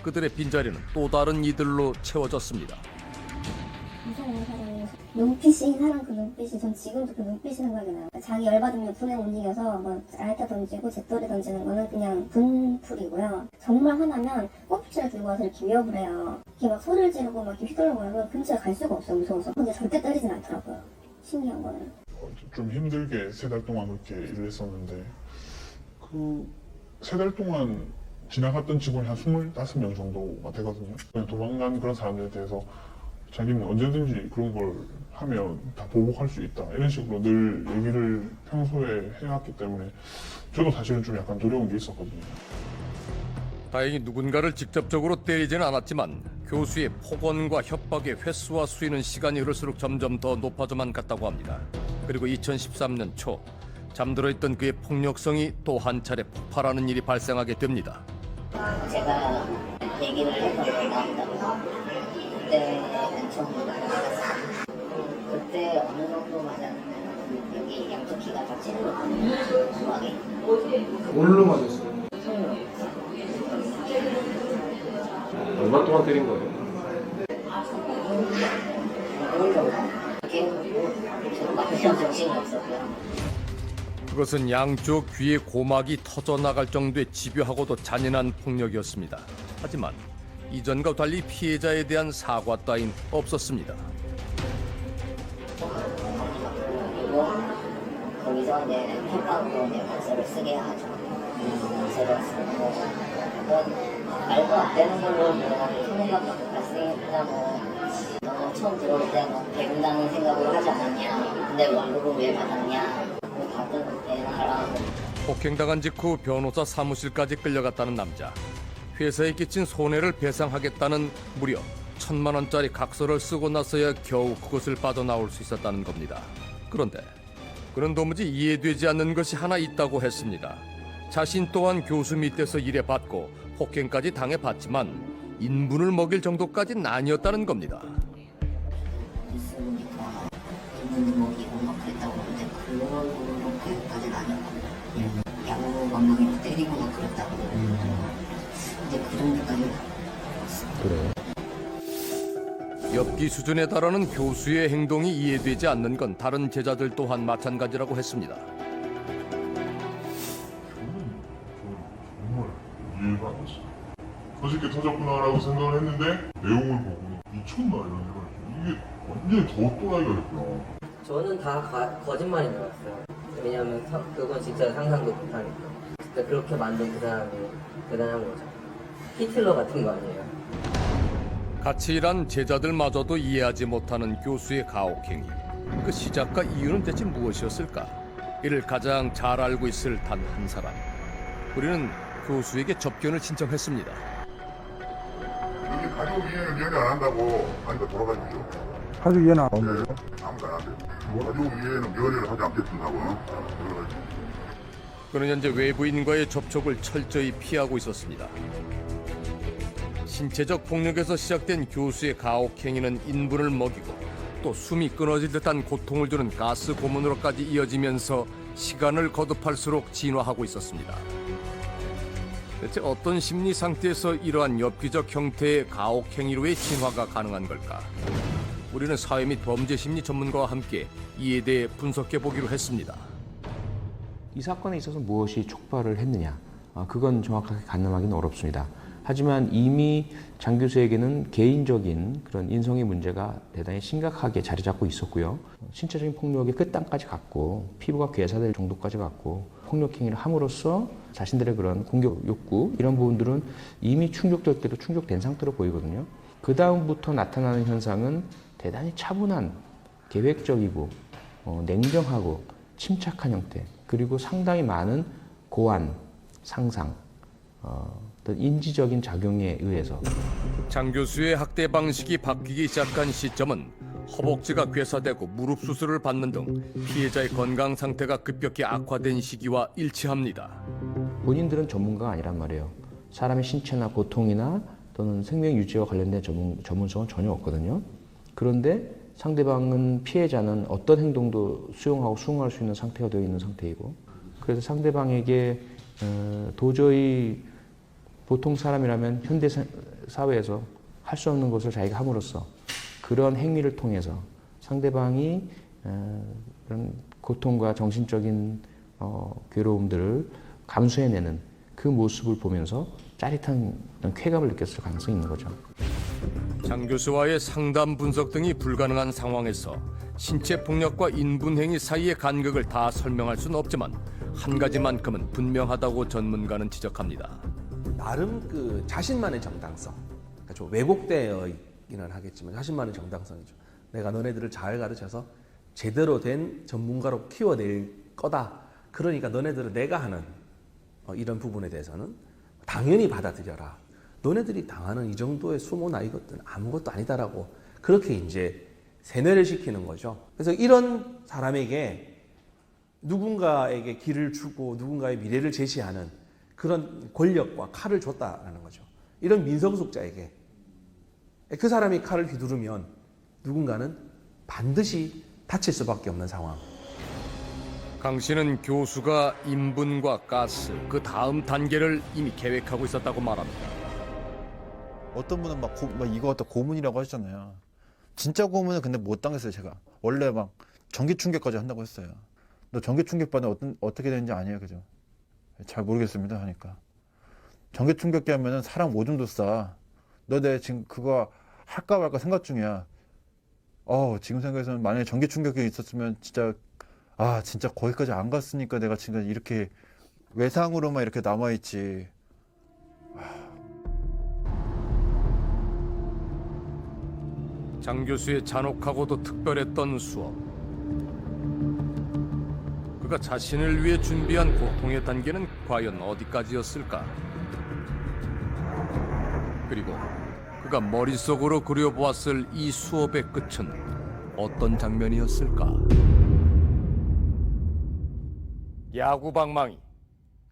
그들의 빈자리는 또 다른 이들로 채워졌습니다. 이상한 사람이 눈빛이 사람 그 눈빛이 전 지금도 그 눈빛이 생각이 나요. 자기 열받으면 분에 못 이겨서 뭐 알타 던지고 잿더리 던지는 거는 그냥 분풀이고요. 정말 화나면 꽃붙이를 들고 와서 이렇게 위협을 해요. 이렇게 막 소리를 지르고 막 이렇게 휘둘러 보면 근처에 갈 수가 없어요. 무서워서. 근데 절대 때리진 않더라고요. 신기한 거는. 좀 힘들게 3달 동안 그렇게 일을 했었는데 그 3달 동안 지나갔던 직원이 한 25명 정도가 되거든요. 그냥 도망간 그런 사람들에 대해서 자기는 언제든지 그런 걸 하면 다 보복할 수 있다. 이런 식으로 늘 얘기를 평소에 해왔기 때문에 저도 사실은 좀 약간 두려운 게 있었거든요. 다행히 누군가를 직접적으로 때리지는 않았지만 교수의 폭언과 협박의 횟수와 수위는 시간이 흐를수록 점점 더 높아져만 갔다고 합니다. 그리고 2013년 초 잠들어 있던 그의 폭력성이 또 한 차례 폭발하는 일이 발생하게 됩니다. 제가 얘기를 해서 나온다고 그때 처음 맞았어요. 그때 어느 정도 맞았냐면 여기 양쪽 귀가 다 찔렀거든요. 중앙에. 뭘로 맞았어요? 얼마 동안 때린 거예요? 정신이 없었고요. 그것은 양쪽 귀의 고막이 터져나갈 정도의 집요하고도 잔인한 폭력이었습니다. 하지만 이전과 달리 피해자에 대한 사과 따윈 없었습니다. 그리고 거기서 이제 협박으로 이제 문서를 쓰게 하죠. 문서를 쓰고 말도 안 되는 걸로 뭐 소문만 발생했다 너 처음 들어올 때 뭐 배분당한 생각으로 하지 않았냐. 근데 월급을 왜 받았냐. 받은 때는 하라고. 폭행당한 직후 변호사 사무실까지 끌려갔다는 남자. 회사에 끼친 손해를 배상하겠다는 무려 1,000만 원짜리 각서를 쓰고 나서야 겨우 그것을 빠져나올 수 있었다는 겁니다. 그런데 그는 도무지 이해되지 않는 것이 하나 있다고 했습니다. 자신 또한 교수 밑에서 일해봤고 폭행까지 당해봤지만 인분을 먹일 정도까지는 아니었다는 겁니다. 있으니까 인분도 먹이고 막 그랬다고 하는데 그거까지는 아니었거든요. 야구 방망이로 때리고 막 그랬다고. 근데 그 정도까지는 그래요? 엽기 수준에 달하는 교수의 행동이 이해되지 않는 건 다른 제자들 또한 마찬가지라고 했습니다. 이해가 안 됐어요. 거짓게 터졌구나라고 생각을 했는데 내용을 보고 미쳤나 이런 생각을 했어요. 이게 완전히 더 또라이가 됐구나. 저는 다 거짓말인 줄 알았어요. 왜냐하면 그건 진짜 상상도 못하니까. 진짜 그렇게 만든 그 사람이 대단한 거죠. 히틀러 같은 거 아니에요. 같이 일한 제자들마저도 이해하지 못하는 교수의 가혹행위. 그 시작과 이유는 대체 무엇이었을까? 이를 가장 잘 알고 있을 단 한 사람. 우리는 교수에게 접견을 신청했습니다. 여기 가족 이해는 연애 안 한다고 하니까 돌아가십시오. 가족 이해는 안 네, 한다고요? 아무도 안 한대요. 가족 이해는 면회를 하지 않겠다고 돌아가십시오. 그는 현재 외부인과의 접촉을 철저히 피하고 있었습니다. 신체적 폭력에서 시작된 교수의 가혹행위는 인분을 먹이고 또 숨이 끊어질 듯한 고통을 주는 가스 고문으로까지 이어지면서 시간을 거듭할수록 진화하고 있었습니다. 대체 어떤 심리 상태에서 이러한 엽기적 형태의 가혹행위로의 진화가 가능한 걸까? 우리는 사회 및 범죄 심리 전문가와 함께 이에 대해 분석해 보기로 했습니다. 이 사건에 있어서 무엇이 촉발을 했느냐, 그건 정확하게 가늠하기는 어렵습니다. 하지만 이미 장 교수에게는 개인적인 그런 인성의 문제가 대단히 심각하게 자리 잡고 있었고요. 신체적인 폭력의 끝단까지 갔고 피부가 괴사될 정도까지 갔고 폭력행위를 함으로써 자신들의 그런 공격 욕구 이런 부분들은 이미 충족될 때도 충족된 상태로 보이거든요. 그 다음부터 나타나는 현상은 대단히 차분한 계획적이고 냉정하고 침착한 형태 그리고 상당히 많은 고안, 상상, 어떤 인지적인 작용에 의해서 장 교수의 학대 방식이 바뀌기 시작한 시점은 허벅지가 괴사되고 무릎 수술을 받는 등 피해자의 건강 상태가 급격히 악화된 시기와 일치합니다. 본인들은 전문가가 아니란 말이에요. 사람의 신체나 고통이나 또는 생명 유지와 관련된 전문성은 전혀 없거든요. 그런데 상대방은 피해자는 어떤 행동도 수용하고 수긍할 수 있는 상태가 되어 있는 상태이고 그래서 상대방에게 도저히 보통 사람이라면 현대 사회에서 할 수 없는 것을 자기가 함으로써 그런 행위를 통해서 상대방이 그런 고통과 정신적인 괴로움들을 감수해내는 그 모습을 보면서 짜릿한 쾌감을 느꼈을 가능성이 있는 거죠. 장 교수와의 상담 분석 등이 불가능한 상황에서 신체 폭력과 인분행위 사이의 간극을 다 설명할 수는 없지만 한 가지만큼은 분명하다고 전문가는 지적합니다. 나름 그 자신만의 정당성, 그러니까 좀 왜곡되어 있기는 하겠지만 자신만의 정당성이죠. 내가 너네들을 잘 가르쳐서 제대로 된 전문가로 키워낼 거다. 그러니까 너네들은 내가 하는 이런 부분에 대해서는 당연히 받아들여라. 너네들이 당하는 이 정도의 수모나 이것들은 아무것도 아니다라고 그렇게 이제 세뇌를 시키는 거죠. 그래서 이런 사람에게 누군가에게 길을 주고 누군가의 미래를 제시하는 그런 권력과 칼을 줬다라는 거죠. 이런 민성숙자에게 그 사람이 칼을 휘두르면 누군가는 반드시 다칠 수밖에 없는 상황. 강 씨는 교수가 인분과 가스, 그 다음 단계를 이미 계획하고 있었다고 말합니다. 어떤 분은 막 이거 갖다 고문이라고 하시잖아요. 진짜 고문은 근데 못 당했어요. 제가 원래 막 전기 충격까지 한다고 했어요. 너 전기 충격 받으면 어떻게 되는지 아니에요, 그죠? 잘 모르겠습니다 하니까 전기 충격기 하면은 사람 오줌도 싸. 너 내 지금 그거 할까 말까 생각 중이야. 지금 생각해서는 만약에 전기 충격기 있었으면 진짜 진짜 거기까지 안 갔으니까 내가 지금 이렇게 외상으로만 이렇게 남아있지. 장 교수의 잔혹하고도 특별했던 수업. 그가 자신을 위해 준비한 고통의 단계는 과연 어디까지였을까? 그리고 그가 머릿속으로 그려보았을 이 수업의 끝은 어떤 장면이었을까? 야구방망이,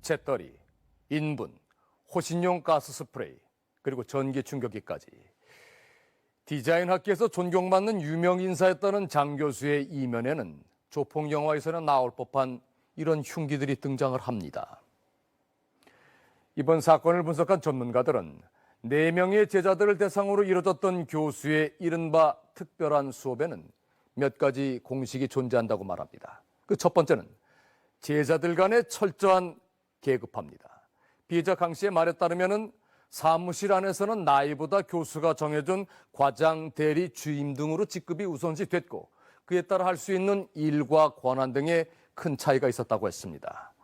재떨이, 인분, 호신용 가스 스프레이, 그리고 전기 충격기까지. 디자인 학계에서 존경받는 유명 인사였다는 장 교수의 이면에는 조폭 영화에서나 나올 법한 이런 흉기들이 등장을 합니다. 이번 사건을 분석한 전문가들은 4명의 제자들을 대상으로 이뤄졌던 교수의 이른바 특별한 수업에는 몇 가지 공식이 존재한다고 말합니다. 그 첫 번째는 제자들 간의 철저한 계급화입니다. 피해자 강 씨의 말에 따르면 사무실 안에서는 나이보다 교수가 정해준 과장, 대리, 주임 등으로 직급이 우선시 됐고 그에 따라 할 수 있는 일과 권한 등에 큰 차이가 있었다고 했습니다.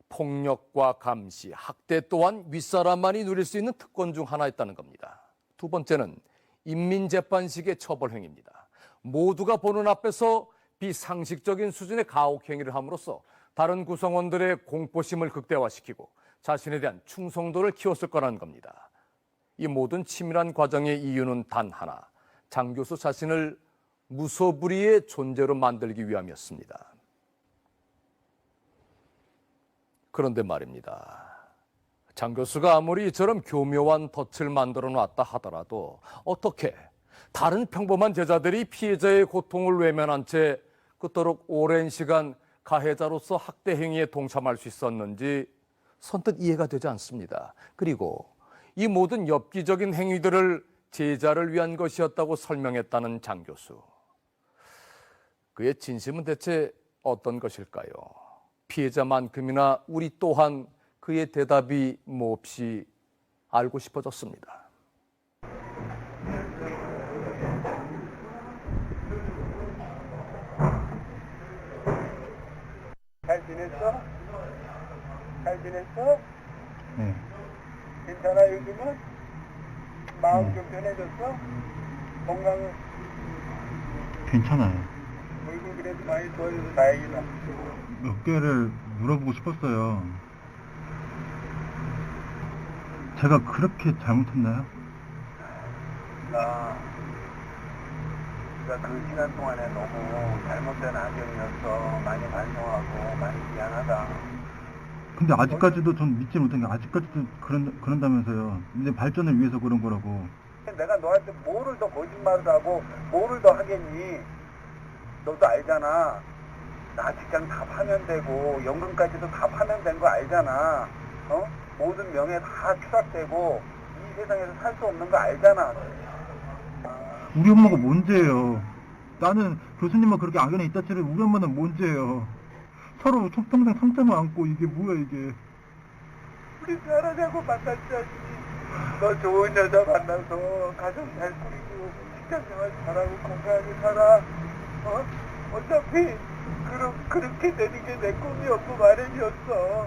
폭력과 감시, 학대 또한 윗사람만이 누릴 수 있는 특권 중 하나였다는 겁니다. 두 번째는 인민재판식의 처벌행위입니다. 모두가 보는 앞에서 비상식적인 수준의 가혹행위를 함으로써 다른 구성원들의 공포심을 극대화시키고 자신에 대한 충성도를 키웠을 거라는 겁니다. 이 모든 치밀한 과정의 이유는 단 하나, 장 교수 자신을 무소불위의 존재로 만들기 위함이었습니다. 그런데 말입니다. 장 교수가 아무리 이처럼 교묘한 덫을 만들어 놨다 하더라도 어떻게 다른 평범한 제자들이 피해자의 고통을 외면한 채 그토록 오랜 시간 가해자로서 학대 행위에 동참할 수 있었는지 선뜻 이해가 되지 않습니다. 그리고 이 모든 엽기적인 행위들을 제자를 위한 것이었다고 설명했다는 장 교수. 그의 진심은 대체 어떤 것일까요? 피해자만큼이나 우리 또한 그의 대답이 몹시 알고 싶어졌습니다. 잘 지냈어? 잘 지냈어? 네. 괜찮아 요즘은? 마음 좀 편해졌어? 건강은? 괜찮아요. 얼굴 그래도 많이 좋아져서 다행이다. 몇 개를 물어보고 싶었어요. 제가 그렇게 잘못했나요? 네가 그 시간 동안에 너무 잘못된 악연이었어. 많이 반성하고 많이 미안하다. 근데 아직까지도 전 믿지 못한 게 아직까지도 그런다면서요. 근데 발전을 위해서 그런 거라고. 내가 너한테 뭐를 더 거짓말을 하고 뭐를 더 하겠니? 너도 알잖아. 나 직장 다 파면되고 연금까지도 다 파면된 거 알잖아. 모든 명예 다 추락되고 이 세상에서 살 수 없는 거 알잖아. 우리 엄마가 뭔죄예요? 나는 교수님만 그렇게 악연에 있다 치를 우리 엄마는 뭔죄예요? 서로 평생 상처만 안고 이게 뭐야 이게? 우리 사랑하고 만났자니. 너 좋은 여자 만나서 가정 잘 꾸리고 직장생활 잘하고 건강하게 살아. 어차피 그렇게 되는 게 내 꿈이었고 바람이었어.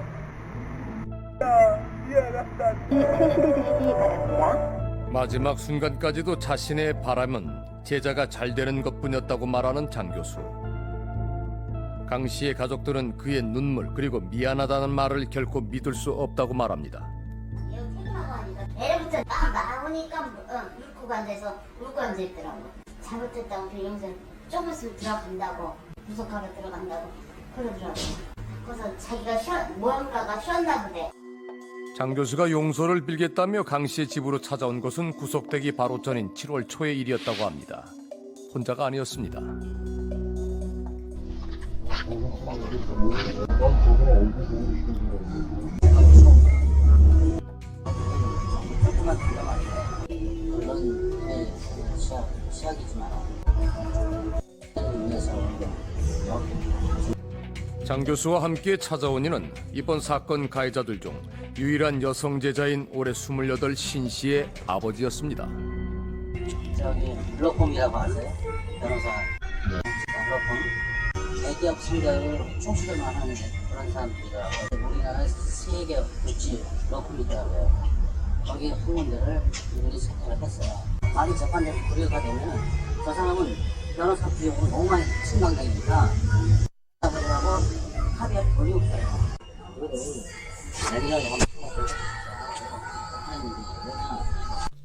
야, 표시해 주시기 바랍니다. 마지막 순간까지도 자신의 바람은 제자가 잘 되는 것뿐이었다고 말하는 장 교수. 강 씨의 가족들은 그의 눈물 그리고 미안하다는 말을 결코 믿을 수 없다고 말합니다. 애부터 막 나오니까 울고 앉아서 울고 앉아있더라고. 잘못했다고 빌면서 조금 있으면 들어간다고, 구속하러 들어간다고 그러더라고. 그래서 자기가 뭔가가 쉬었나 보대. 장 교수가 용서를 빌겠다며 강 씨의 집으로 찾아온 것은 구속되기 바로 전인 7월 초의 일이었다고 합니다. 혼자가 아니었습니다. 물론 시작이지만 장 교수와 함께 찾아온 이는 이번 사건 가해자들 중 유일한 여성 제자인 올해 28 신 씨의 아버지였습니다. 저기 블록홈이라고 아세요? 변호사. 블록홈. 대기업 승자를 총수들만 하는 그런 사람들이더라고요. 우리나라 세계업 구찌 블록홈이더라고요. 거기 학문들을 이분이 선택을 했어요. 많이 재판에서 불이가 되면 저 사람은 변호사 비용으로 너무 많이 신당당이니까 아버지하고 합의할 돈이 없어요.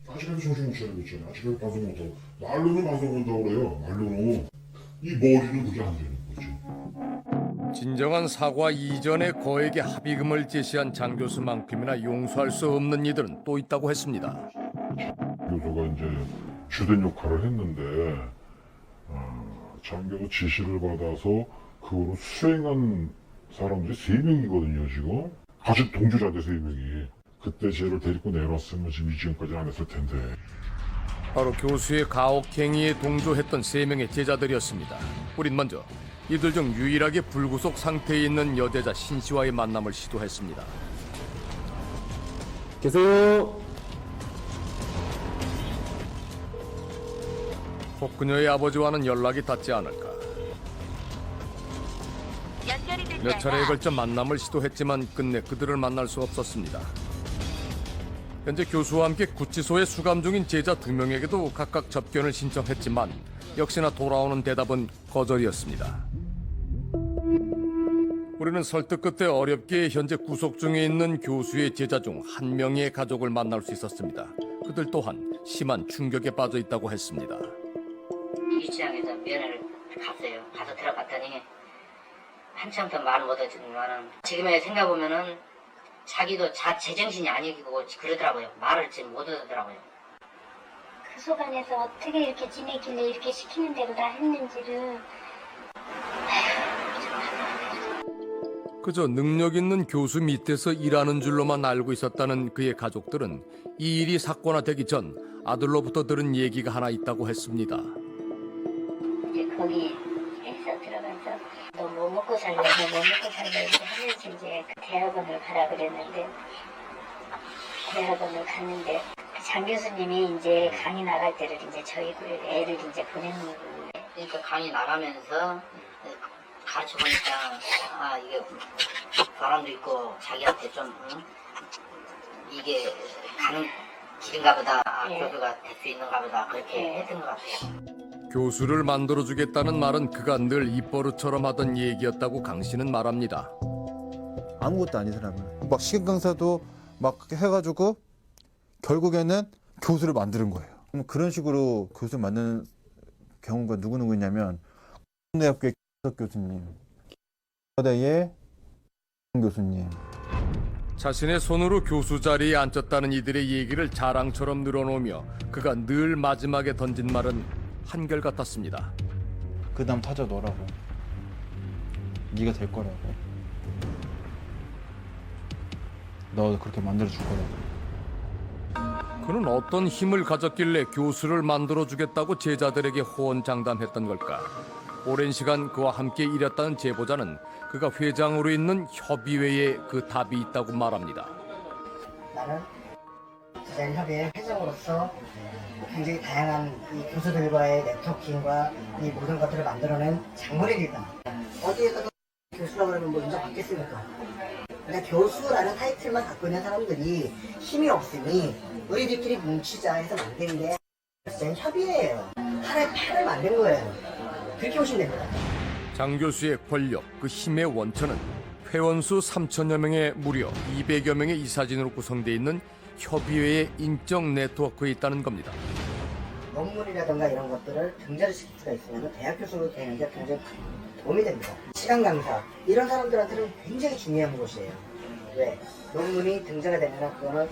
사실은 정신 못 차리고 있잖아. 아직은 방송 못하고. 말로는 방송한다고 그래요. 말로는. 이 머리는 그게 안 되는 거지. 진정한 사과 이전에 거액의 합의금을 제시한 장 교수만큼이나 용서할 수 없는 이들은 또 있다고 했습니다. 교수가 이제 주된 역할을 했는데 장 교수 지시를 받아서 그거를 수행한 사람들이 3명이거든요 지금. 같이 동조자들 3명이. 그때 쟤를 데리고 내려왔으면 지금 이 지금까지 안 했을 텐데. 바로 교수의 가혹행위에 동조했던 3명의 제자들이었습니다. 우린 먼저 이들 중 유일하게 불구속 상태에 있는 여제자 신 씨와의 만남을 시도했습니다. 계세요. 혹 그녀의 아버지와는 연락이 닿지 않을까. 몇 차례에 걸쳐 만남을 시도했지만 끝내 그들을 만날 수 없었습니다. 현재 교수와 함께 구치소에 수감 중인 제자 2명에게도 각각 접견을 신청했지만 역시나 돌아오는 대답은 거절이었습니다. 우리는 설득 끝에 어렵게 현재 구속 중에 있는 교수의 제자 중 1명의 가족을 만날 수 있었습니다. 그들 또한 심한 충격에 빠져 있다고 했습니다. 유치장에서 면회를 갔어요. 가서 들어갔더니 한참 더 말을 못하지만은 지금에 생각해보면은 자기도 제정신이 아니고 그러더라고요. 말을 지금 못 하더라고요. 그 소관에서 어떻게 이렇게 지내길래 이렇게 시키는 대로 다 했는지를. 그저 능력 있는 교수 밑에서 일하는 줄로만 알고 있었다는 그의 가족들은 이 일이 사건화되기 전 아들로부터 들은 얘기가 하나 있다고 했습니다. 이제 거기에서 들어가서 너 뭐 먹고 살래? 너 뭐 먹고 살래? 이렇게 하면서 이제 대학원을 가라 그랬는데 대학원을 갔는데 장 교수님이 이제 강의 나갈 때를 이제 저희 애를 이제 보내는 거예요. 그러니까 강의 나가면서 가르쳐 보니까 아 이게 바람도 있고 자기한테 좀 이게 가는 길인가 보다. 교수가 될 수 있는가 보다. 그렇게 했던 것 같아요. 교수를 만들어주겠다는 말은 그가 늘 입버릇처럼 하던 얘기였다고 강 씨는 말합니다. 아무것도 아닌 사람은 막 시간 강사도 막 해가지고 결국에는 교수를 만드는 거예요. 그런 식으로 교수를 만드는 경우가 누구 있냐면 대학교의 교수님, 대의 교수님. 자신의 손으로 교수 자리에 앉혔다는 이들의 얘기를 자랑처럼 늘어놓으며 그가 늘 마지막에 던진 말은 한결같았습니다. 그 다음 타자 너라고. 네가 될 거라고. 너 그렇게 만들어줄 거라고. 그는 어떤 힘을 가졌길래 교수를 만들어주겠다고 제자들에게 호언장담했던 걸까? 오랜 시간 그와 함께 일했다는 제보자는 그가 회장으로 있는 협의회에 그 답이 있다고 말합니다. 나는 디자인협의회 회장으로서 굉장히 다양한 이 교수들과의 네트워킹과 이 모든 것들을 만들어낸 장본인이다. 어디에다가 교수라고 하면 뭐 인정받겠습니까? 그냥 교수라는 타이틀만 갖고 있는 사람들이 힘이 없으니 우리들끼리 뭉치자 해서 만든 게 협의회예요. 하나의 패를 만든 거예요. 그렇게 보시면 됩니다. 장 교수의 권력, 그 힘의 원천은 회원수 3천여 명의 무려 200여 명의 이사진으로 구성되어 있는 협의회의 인적 네트워크에 있다는 겁니다. 논문이라든가 이런 것들을 등재를 시킬 수가 있으면 대학 교수로 되는 게 굉장히 도움이 됩니다. 시간 강사 이런 사람들한테는 굉장히 중요한 곳이에요. 왜? 논문이 등재가 되면 그거는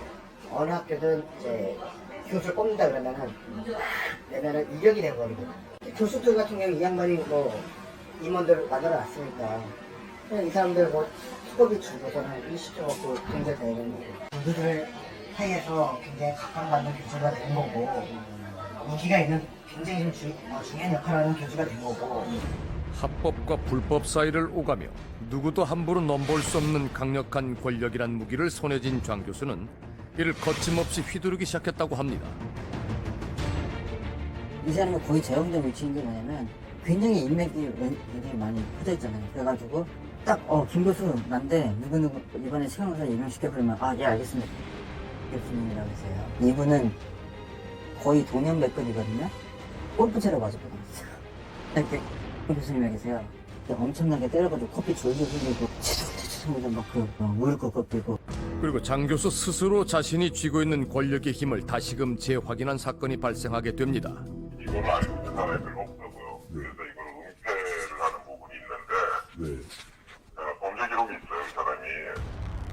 어느 학교든 이제 교수를 뽑는다 그러면은 이력이 돼버리고 교수들 같은 경우 이 양반이 뭐 임원들을 만들어놨으니까 그냥 이 사람들 뭐 수고비 주고서는 일시적 갖고 등재되는 거고 교수들 사이에서 굉장히 각광받는 교수가 된 거고 인기가 있는 굉장히 중요한 역할을 하는 교수가 된 거고 합법과 불법 사이를 오가며 누구도 함부로 넘볼 수 없는 강력한 권력이란 무기를 손에 쥔 장 교수는 이를 거침없이 휘두르기 시작했다고 합니다. 이 사람이 거의 제왕적 위치인 게 뭐냐면 굉장히 인맥이 굉장히 많이 퍼져 있잖아요. 그래가지고 딱 김 교수 난데 누구누구 이번에 시간검사 임명시켜버리면 예 알겠습니다. 교수님이라고 했어요. 이분은 거의 동명백급이거든요. 골프채로 맞아버렸어요. 이렇게 교수님이 계세요. 엄청나게 때려가지고 커피 졸졸 흘리고 치솟치솟 막그 무릎 꺾이고. 그리고 장 교수 스스로 자신이 쥐고 있는 권력의 힘을 다시금 재확인한 사건이 발생하게 됩니다. 이걸 알고 있는 사람이 별로 없다고요. 그래서 이걸 은폐를 하는 부분이 있는데 범죄 기록이 있어요, 이 사람이.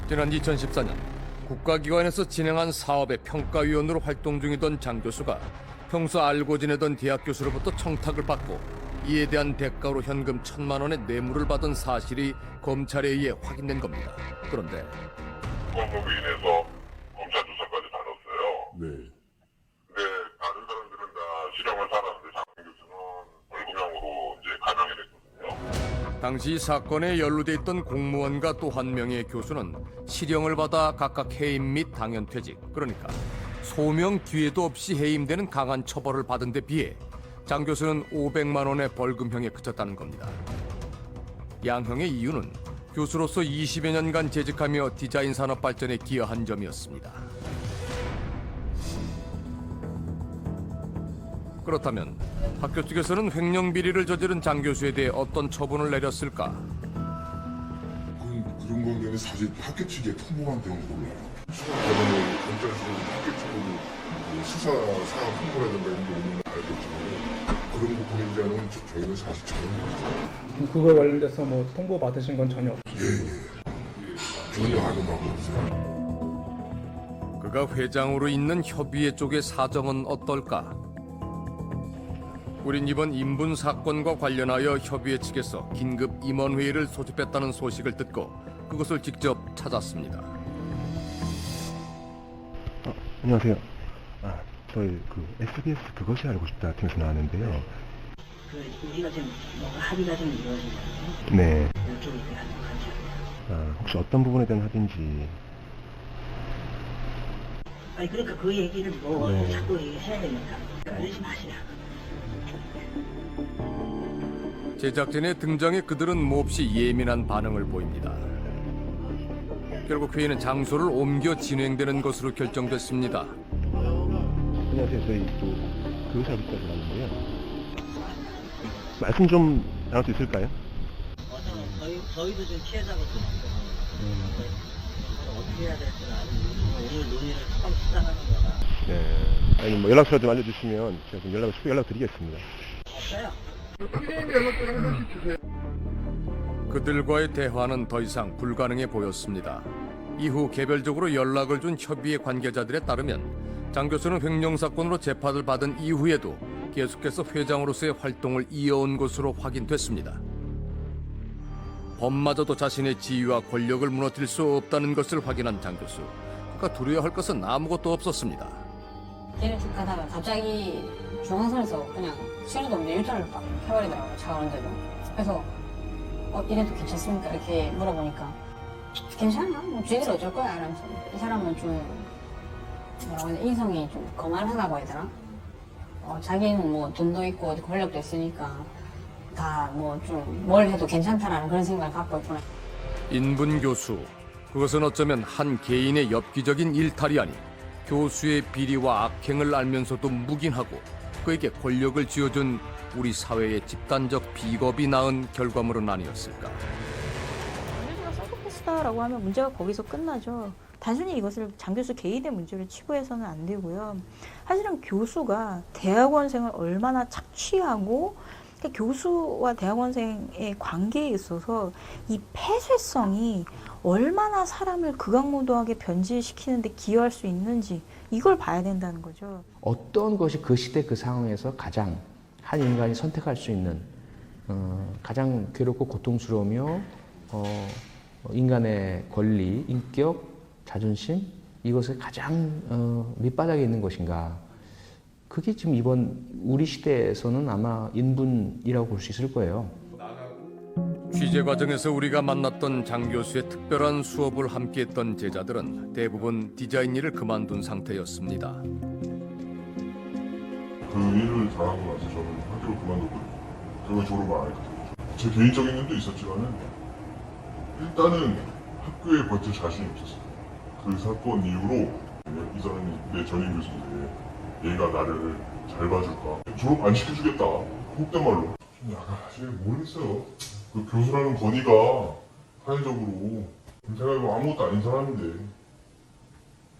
지난 2014년 국가기관에서 진행한 사업의 평가위원으로 활동 중이던 장 교수가 평소 알고 지내던 대학 교수로부터 청탁을 받고 이에 대한 대가로 현금 1,000만 원의 뇌물을 받은 사실이 검찰에 의해 확인된 겁니다. 그런데 법무부 인해서 검찰 조사까지 받았어요. 네. 근데 다른 사람들은 다 실형을 살았는데 장 교수는 벌금형으로 이제 감형이 됐거든요. 당시 이 사건에 연루돼 있던 공무원과 또 한 명의 교수는 실형을 받아 각각 해임 및 당연퇴직, 그러니까 소명 기회도 없이 해임되는 강한 처벌을 받은 데 비해 장 교수는 500만 원의 벌금형에 그쳤다는 겁니다. 양형의 이유는 교수로서 20여 년간 재직하며 디자인 산업 발전에 기여한 점이었습니다. 그렇다면 학교 측에서는 횡령 비리를 저지른 장 교수에 대해 어떤 처분을 내렸을까? 그런 건데 사실 학교 측에 통보만 되면 몰라요. 저는 경찰서는 학교 측으로 수사 사항 통보라든가 이런 게 있는 걸 알겠지만 그런 거 보낸다는 저희는 사실 전혀 모르죠. 그거에 관련돼서 뭐 통보 받으신 건 전혀 없어요? 전혀 아는 바가 없어요. 그가 회장으로 있는 협의회 쪽의 사정은 어떨까? 우린 이번 인분 사건과 관련하여 협의회 측에서 긴급 임원회의를 소집했다는 소식을 듣고 그것을 직접 찾았습니다. 안녕하세요. 저희 SBS 그것이 알고 싶다 팀에서 나왔는데요. 우리가 지금 합의가 좀 이루어진다고. 네. 이쪽에 대한 같이. 혹시 어떤 부분에 대한 합의인지. 아니 그러니까 그 얘기를 뭐 네. 자꾸 얘기해야 됩니까? 그러지 마시라. 제작진의 등장에 그들은 몹시 예민한 반응을 보입니다. 결국 회의는 장소를 옮겨 진행되는 것으로 결정됐습니다. 안녕하세요. 저희 그것이 알고 싶다고 나왔는데요. 말씀 좀 나눌 수 있을까요? 저희도 좀 피해자고 좀 어떻게 해야 될지 오늘 논의를 처음 시작하는 거라. 네. 아니 뭐 연락처 좀 알려주시면 제가 좀 연락드리겠습니다. 없어요. 그들과의 대화는 더 이상 불가능해 보였습니다. 이후 개별적으로 연락을 준 협의회 관계자들에 따르면 장 교수는 횡령 사건으로 재판을 받은 이후에도 계속해서 회장으로서의 활동을 이어온 것으로 확인됐습니다. 법마저도 자신의 지위와 권력을 무너뜨릴 수 없다는 것을 확인한 장 교수. 그가 두려워할 것은 아무것도 없었습니다. 길을 쭉 가다가 갑자기 중앙선에서 그냥 신호도 없는데 유턴을 딱 해버리더라고요. 차가 오는데도. 그래서 이래도 괜찮습니까? 이렇게 물어보니까 괜찮아? 뭐 쥐들이 어쩔 거야? 이러면서 이 사람은 좀 뭐라고 해야 인성이 좀 거만하다고 해야 되나? 자기는 뭐 돈도 있고 권력도 있으니까 다 뭐 좀 뭘 해도 괜찮다라는 그런 생각을 갖고 있구나. 인분 교수, 그것은 어쩌면 한 개인의 엽기적인 일탈이 아닌 교수의 비리와 악행을 알면서도 묵인하고 그에게 권력을 쥐어준 우리 사회의 집단적 비겁이 낳은 결과물은 아니었을까. 장교수가 사이코패스다라고 하면 문제가 거기서 끝나죠. 단순히 이것을 장 교수 개인의 문제로 치부해서는 안 되고요. 사실은 교수가 대학원생을 얼마나 착취하고 그러니까 교수와 대학원생의 관계에 있어서 이 폐쇄성이 얼마나 사람을 극악무도하게 변질시키는데 기여할 수 있는지 이걸 봐야 된다는 거죠. 어떤 것이 그 시대 그 상황에서 가장 한 인간이 선택할 수 있는 가장 괴롭고 고통스러우며 인간의 권리, 인격, 자존심 이것에 가장 밑바닥에 있는 것인가. 그게 지금 이번 우리 시대에서는 아마 인분이라고 볼 수 있을 거예요. 취재 과정에서 우리가 만났던 장 교수의 특별한 수업을 함께했던 제자들은 대부분 디자인 일을 그만둔 상태였습니다. 그 일을 잘하고 나서 저는 학교를 그만뒀거든요. 결국 졸업을 안 했거든요. 제 개인적인 일도 있었지만은 일단은 학교에 버틸 자신이 없었어요. 그 사건 이후로 이 사람이 내 전임 교수인데 얘가 나를 잘 봐줄까? 졸업 안 시켜주겠다. 혹된 말로. 약간 사실 모르겠어요. 그 교수라는 건의가 사회적으로 제가 이거 아무것도 아닌 사람인데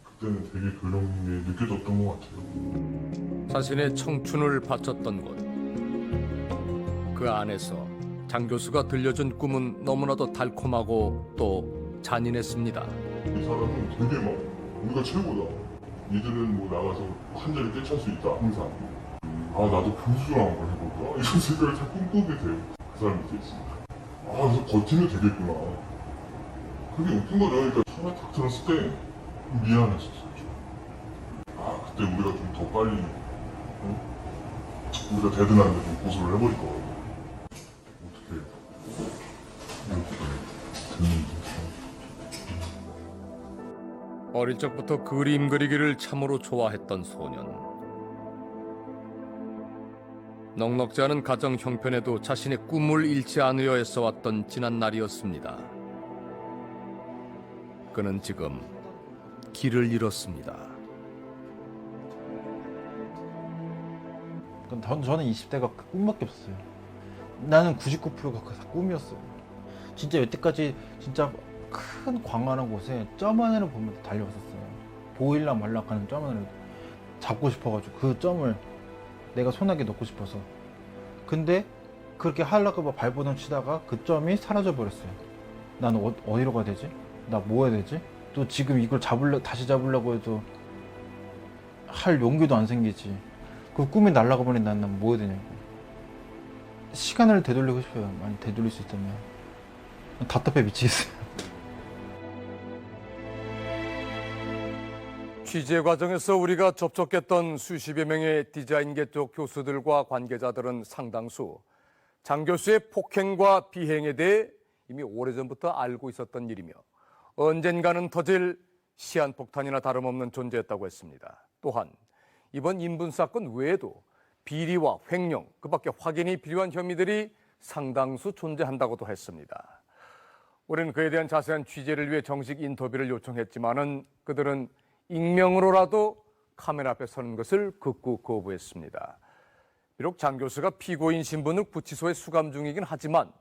그때는 되게 그런 게 느껴졌던 것 같아요. 자신의 청춘을 바쳤던 곳. 그 안에서 장 교수가 들려준 꿈은 너무나도 달콤하고 또 잔인했습니다. 이 사람은 되게 막 우리가 최고다. 니들은 뭐 나가서 한 자리 꿰찰 수 있다 항상. 아 나도 교수랑 한번 해볼까? 이런 생각을 자꾸 꿈꾸게 돼요. 그 사람 밑에 있습니다. 아 그래서 버티면 되겠구나. 그게 웃긴 거죠. 그러니까 처음에 딱 들었을 때 미안했었어요. 아 그때 우리가 좀 더 빨리 우리가 대든한데 좀 고소를 해버릴 거거든요. 어떻게 이렇게 됐는지. 어릴 적부터 그림 그리기를 참으로 좋아했던 소년. 넉넉지 않은 가정 형편에도 자신의 꿈을 잃지 않으려 애써왔던 지난 날이었습니다. 그는 지금 길을 잃었습니다. 저는 20대가 그 꿈밖에 없어요. 나는 99%가 그 꿈이었어요. 진짜 여태까지 진짜 큰 광활한 곳에 점 하나를 보면서 달려왔었어요. 보일락 말락하는 점 하나를 잡고 싶어가지고 그 점을 내가 손아귀에 넣고 싶어서. 근데 그렇게 하려고 발버둥 치다가 그 점이 사라져 버렸어요. 나는 어디로 가야 되지? 나 뭐 해야 되지? 또 지금 이걸 다시 잡으려고 해도 할 용기도 안 생기지. 그 꿈이 날아가 버린 난 뭐 해야 되냐고. 시간을 되돌리고 싶어요. 많이 되돌릴 수 있다면. 답답해 미치겠어요. 취재 과정에서 우리가 접촉했던 수십여 명의 디자인계 쪽 교수들과 관계자들은 상당수 장 교수의 폭행과 비행에 대해 이미 오래전부터 알고 있었던 일이며 언젠가는 터질 시한폭탄이나 다름없는 존재였다고 했습니다. 또한 이번 인분 사건 외에도 비리와 횡령, 그 밖에 확인이 필요한 혐의들이 상당수 존재한다고도 했습니다. 우리는 그에 대한 자세한 취재를 위해 정식 인터뷰를 요청했지만은 그들은 익명으로라도 카메라 앞에 서는 것을 극구 거부했습니다. 비록 장 교수가 피고인 신분을 구치소에 수감 중이긴 하지만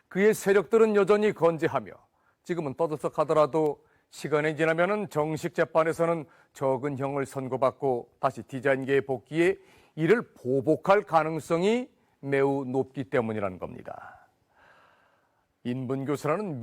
그의 세력들은 여전히 건재하며 지금은 떠들썩하더라도 시간이 지나면 정식 재판에서는 적은 형을 선고받고 다시 디자인계에 복귀해 이를 보복할 가능성이 매우 높기 때문이라는 겁니다. 인분 교수라는